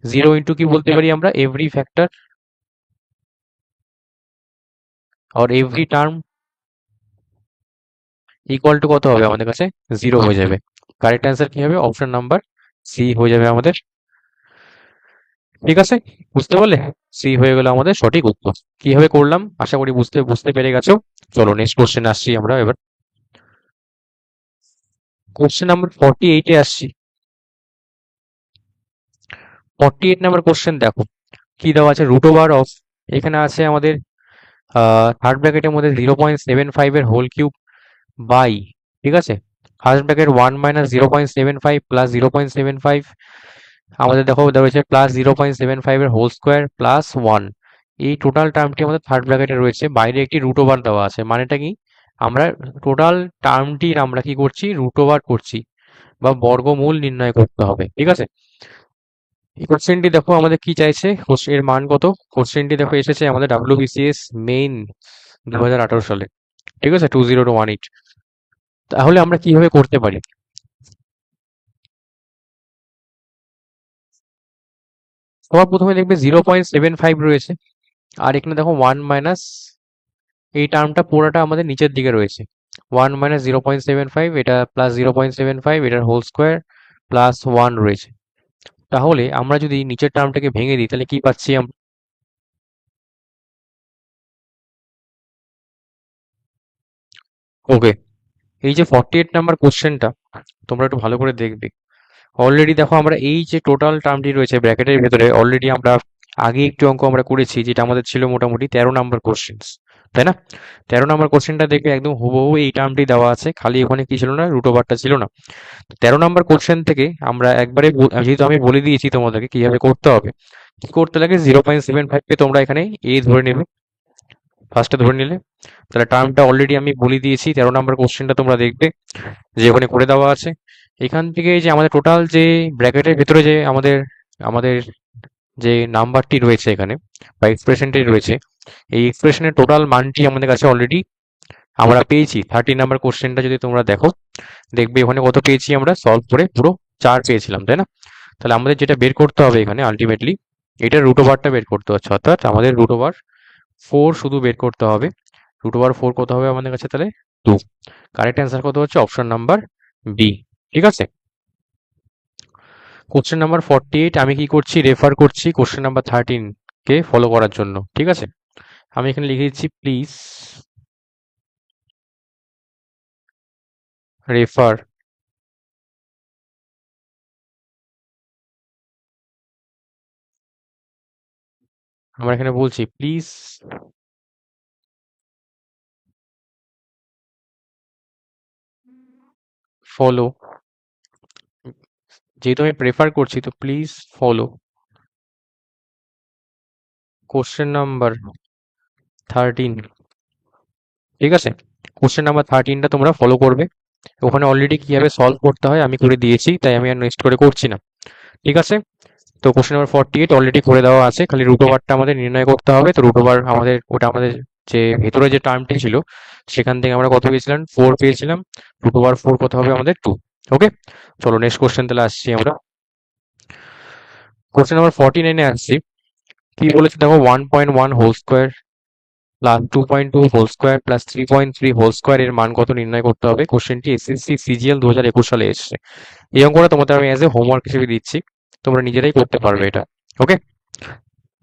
0 ইন্টু কি বলতে পারি আমরা, এভরি ফ্যাক্টর আর এভরি টার্ম ইকুয়াল টু কত হবে আমাদের কাছে, 0 হয়ে যাবে। কারেক্ট অ্যান্সার কি হবে, অপশন নাম্বার সি হয়ে যাবে আমাদের। ঠিক আছে, বুঝতে পারলে? সি হয়ে গেল আমাদের সঠিক উত্তর। কিভাবে করলাম আশা করি বুঝতে বুঝতে পেরে গেছো। চলো নেক্সট কোশ্চেন আসছি আমরা এবার। কোশ্চেন নাম্বার 48-এ আসছি। 48 নাম্বার কোশ্চেন দেখো কি দেওয়া আছে, রুট ওভার অফ, এখানে আছে আমাদের থার্ড ব্র্যাকেটের মধ্যে 0.75 এর হোল কিউব বাই, ঠিক আছে, ফার্স্ট ব্র্যাকেট 1 - 0.75 প্লাস 0.75, আমাদের দেখো দেওয়া হয়েছে প্লাস 0.75 এর হোল স্কোয়ার প্লাস 1। এই টোটাল টার্মটি আমাদের থার্ড ব্র্যাকেটে রয়েছে, বাইরে একটি রুট ওভার দেওয়া আছে, মানেটা কি, আমরা টোটাল টার্মটির আমরা কি করছি, রুট ওভার করছি বা বর্গমূল নির্ণয় করতে হবে। ঠিক আছে, এই কোশ্চেনটি দেখো আমাদের কি চাইছে, এর মান কত, কোশ্চেনটি দেখো এসেছে আমাদের WBCS মেইন 2018 সালে, ঠিক আছে, 2018। তাহলে আমরা কিভাবে করতে পারি, সবার প্রথমে দেখবে 0.75 রয়েছে, আর এখানে দেখো 1 এই টার্মটা পুরোটা আমাদের নিচের দিকে রয়েছে, 1 - 0.75, এটা প্লাস 0.75, এটার হোল স্কোয়ার প্লাস 1 রয়েছে। তাহলে আমরা যদি নিচের টার্মটাকে ভেঙে দিই তাহলে কি পাচ্ছি আমরা, ওকে, এই যে 48 নাম্বার কোশ্চেনটা তোমরা একটু ভালো করে দেখবে। অলরেডি দেখো আমরা এই যে টোটাল টার্মটি রয়েছে ব্র্যাকেটের ভেতরে, অলরেডি আমরা আগে একটি অঙ্ক আমরা করেছি যেটা আমাদের ছিল মোটামুটি 13 নাম্বার কোশ্চেন, তাই না? 13 নাম্বার কোশ্চেনটা দেখবে একদম হুবহু এই টার্মটি দেওয়া আছে, খালি ওখানে কি ছিল না, রুট ওভারটা ছিল না। 13 নাম্বার কোশ্চেন থেকে আমরা একবারে যেহেতু আমি বলে দিয়েছি তোমাদেরকে কিভাবে করতে হবে, কি করতে লাগে, 0.75কে তোমরা এখানে এ ধরে নেবে, ফার্স্টে ধরে নিলে, তাহলে টার্মটা অলরেডি আমি বলে দিয়েছি। 13 নাম্বার কোশ্চেনটা তোমরা দেখবে যে ওখানে করে দেওয়া আছে। এখান থেকে যে আমাদের টোটাল যে ব্র্যাকেটের ভেতরে যে আমাদের আমাদের যে নাম্বারটি রয়েছে এখানে বা এক্সপ্রেশনটি রয়েছে, এই এক্সপ্রেশনের টোটাল মানটি আমাদের কাছে অলরেডি আমরা পেয়েছি। 30 নাম্বার কোশ্চেনটা যদি তোমরা দেখো, দেখবে ওখানে কত পেয়েছি, আমরা সলভ করে পুরো 4 পেয়েছিলাম, তাই না? তাহলে আমাদের যেটা বের করতে হবে এখানে আলটিমেটলি, এটা রুট ওভারটা বের করতে হচ্ছে, অর্থাৎ আমাদের রুট ওভার 4 শুধু বের করতে হবে। রুট ওভার 4 কত হবে আমাদের কাছে, তাহলে 2। কারেক্ট অ্যান্সার কত হচ্ছে, অপশন নাম্বার বি। ঠিক আছে, কোশ্চেন নাম্বার 48 আমি কি করছি, রেফার করছি কোশ্চেন নাম্বার 13 কে ফলো করার জন্য। ঠিক আছে, আমি এখানে লিখে দিচ্ছি প্লিজ রেফার, আমরা এখানে বলছি প্লিজ ফলো, যেহেতু আমি প্রেফার করছি তো প্লিজ ফলো কোশ্চেন নাম্বার 13। ঠিক আছে, কোশ্চেন নাম্বার 13টা তোমরা ফলো করবে। ওখানে অলরেডি কিভাবে সলভ করতে হয় আমি করে দিয়েছি, তাই আমি আর নেক্সট করে করছি না। ঠিক আছে, তো কোশ্চেন নাম্বার 48 অলরেডি করে দেওয়া আছে, খালি রুট ওভারটা আমাদের নির্ণয় করতে হবে। তো রুট ওভার আমাদের যে ভেতরে যে টার্মটি ছিল সেখান থেকে আমরা কত পেয়েছিলাম, 4 পেয়েছিলাম। রুট ওভার 4 কত হবে আমাদের, 2। ওকে, চলো নেক্সট কোশ্চেন তাহলে আসছি আমরা। কোশ্চেন নাম্বার 49-এ আসছি। কি বলেছে দেখো, 1.1 whole square plus 2.2 whole square plus 3.3 whole square এর মান কত নির্ণয় করতে হবে। কোশ্চেনটি এসএসসি সিজিএল 2021 সালে এসেছে। এই অঙ্কটা তোমাদের আমি অ্যাজ এ হোমওয়ার্ক হিসেবে দিচ্ছি, তোমরা নিজেরাই করতে পারবে এটা। ওকে,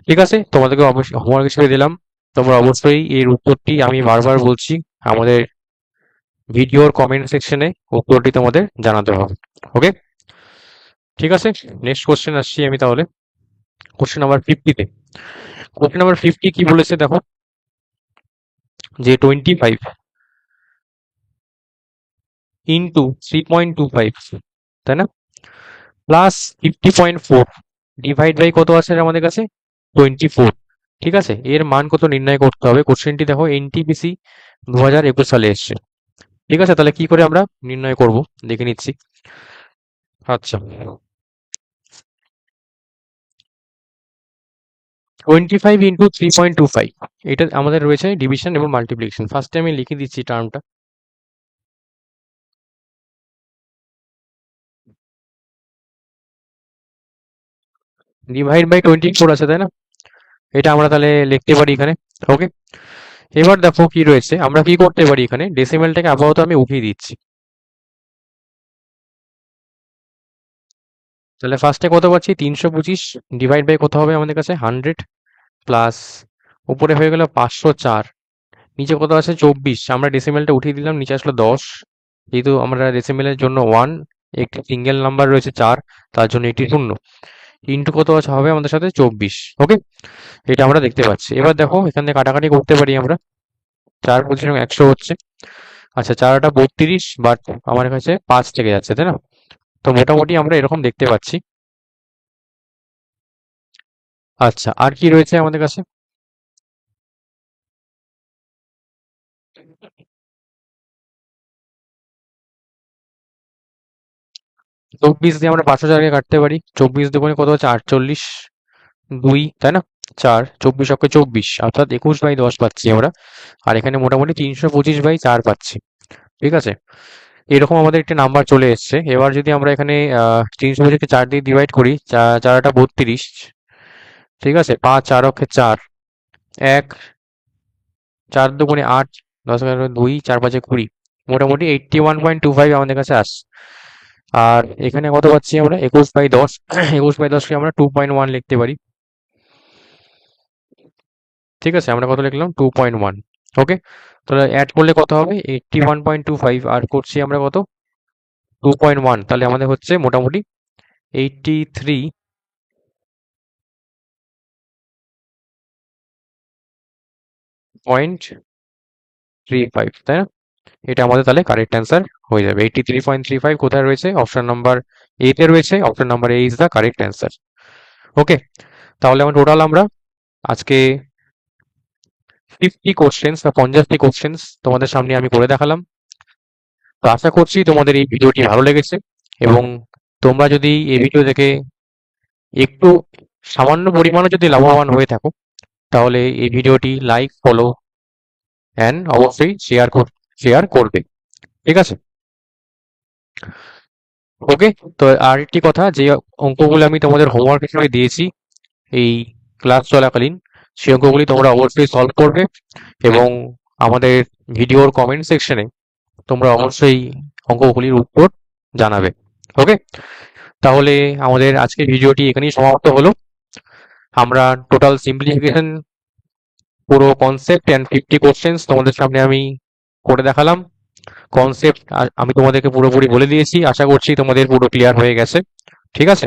ঠিক আছে, তোমাদেরকে অবশ্যই হোমওয়ার্ক হিসেবে দিলাম। তোমরা অবশ্যই এর উত্তরটি, আমি বারবার বলছি, আমাদের ভিডিওর কমেন্ট সেকশনে উত্তরটি তোমাদের জানাতে হবে। ওকে, ঠিক আছে, নেক্সট কোশ্চেন আসছি আমি তাহলে কোশ্চেন নাম্বার 50-তে। কোশ্চেন নাম্বার 50 কি বলেছে দেখো, যে 25 ইন্টু 3.25, তাই না, প্লাস 50.4 ডিভাইড বাই কত আছে আমাদের কাছে, 24। ঠিক আছে, এর মান কত নির্ণয় করতে হবে। কোশ্চেনটি দেখো এনটিপিসি 2021 সালে এসছে। ঠিক আছে, তাহলে কি করে আমরা নির্ণয় করব দেখে নিচ্ছি। আচ্ছা, 25 ইন্টু 3.25, এটা আমাদের রয়েছে ডিভিশন এবং মাল্টিপ্লিকেশন। ফার্স্টে আমি লিখে দিচ্ছি টার্মটা। ডিভাইড বাই 24 আছে, তাই না, এটা আমরা তাহলে লিখতে পারি এখানে। ওকে, এবার দেখো কি রয়েছে, আমরা কি করতে পারি, এখানে ডেসিমেলটাকে আপাতত আমি উঠিয়ে দিচ্ছি। তাহলে ফার্স্টে কত পাচ্ছি, 325 ডিভাইড বাই কত হবে আমাদের কাছে, 100, প্লাস উপরে হয়ে গেল 504, নিচে কত আছে 24, আমরা ডেসিমেলটা উঠিয়ে দিলাম, নিচে আসলো 10, যেহেতু আমরা ডেসিমেলের জন্য 1, একটি সিঙ্গেল নাম্বার রয়েছে 4, তার জন্য এটি শূন্য, ইন্টু কত আছে হবে আমাদের সাথে 24। ওকে, এটা আমরা দেখতে পাচ্ছি। এবার দেখো এখান থেকে কাটাকাটি করতে পারি আমরা, 4 25 100 হচ্ছে। আচ্ছা, 4টা 32, বাট আমার কাছে 5 থেকে যাচ্ছে, তাই না, তো মোটামুটি আমরা এরকম দেখতে পাচ্ছি। আচ্ছা, আর কি রয়েছে আমাদের কাছে, 24 দিয়ে আমরা 5,000কে কাটতে পারি, 24 দুগুণে কত হচ্ছে 48, 2, তাই না, 4, 24 অক্ষে 24, অর্থাৎ 21/10 পাচ্ছি আমরা। আর এখানে মোটামুটি 325/4 পাচ্ছি। ঠিক আছে, এরকম আমাদের একটা নাম্বার চলে এসছে। এবার যদি আমরা এখানে 325কে 4 দিয়ে ডিভাইড করি, 4টা 32, ঠিক আছে, 5, 4 অক্ষে 4, 1, 4 দুগুণে 8, 10 এগারো 2, 4 5 20, মোটামুটি 81.25 আমাদের কাছে আসছে। আর এখানে কত পাচ্ছি আমরা, 21/10, 21/10কে আমরা 2.1 লিখতে পারি। ঠিক আছে, আমরা কত লিখলাম, 2.1। ওকে, তাহলে অ্যাড করলে কত হবে, 81.25, আর করছি আমরা কত, 2.1, তাহলে আমাদের হচ্ছে মোটামুটি 83.35, তাই না, এটা আমাদের তাহলে কারেক্ট অ্যান্সার হয়ে যাবে। 83.35 কোথায় রয়েছে, অপশন নাম্বার এ তে রয়েছে, option number A is the correct answer. Okay, তাহলে আমরা আজকে 50 কোশ্চেন্স বা 50টি কোশ্চেন্স তোমাদের সামনে আমি করে দেখালাম। তো আশা করছি তোমাদের এই ভিডিওটি ভালো লেগেছে, এবং তোমরা যদি এই ভিডিও দেখে একটু সামান্য পরিমাণে যদি লাভবান হয়ে থাকো, তাহলে এই ভিডিওটি লাইক, ফলো অ্যান্ড অবশ্যই শেয়ার করবে। ঠিক আছে, ওকে, তো আরেকটি কথা, যে অঙ্কগুলো আমি তোমাদের হোমওয়ার্ক হিসেবে দিয়েছি এই ক্লাস চলাকালীন, সেই অঙ্কগুলি তোমরা অবশ্যই সলভ করবে, এবং আমাদের ভিডিওর কমেন্ট সেকশনে তোমরা অবশ্যই অঙ্কগুলির উত্তর জানাবে। ওকে, তাহলে আমাদের আজকের ভিডিওটি এখানেই সমাপ্ত হলো। আমরা টোটাল সিম্পলিফিকেশন, পুরো কনসেপ্ট অ্যান্ড 50 কোশ্চেন্স তোমাদের সামনে আমি করে দেখালাম। কনসেপ্ট আমি তোমাদেরকে পুরোপুরি বলে দিয়েছি, আশা করছি তোমাদের পুরো ক্লিয়ার হয়ে গেছে। ঠিক আছে,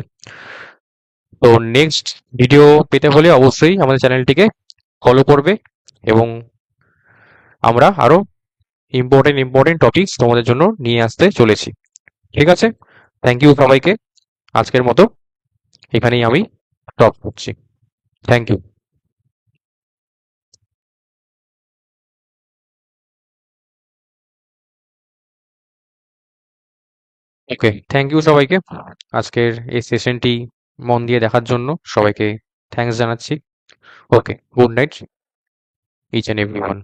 তো নেক্সট ভিডিও পেতে হলে অবশ্যই আমাদের চ্যানেলটিকে ফলো করবে, এবং আমরা আরো ইম্পর্টেন্ট টপিকস তোমাদের জন্য নিয়ে আসতে চলেছি। ঠিক আছে, থ্যাংক ইউ সবাইকে। আজকের মতো এখানেই আমি স্টপ করছি। Thank you. Okay, thank you সবাইকে আজকের এই সেশনটি মন দিয়ে দেখার জন্য সবাইকে থ্যাঙ্কস জানাচ্ছি। Okay, good night each and everyone.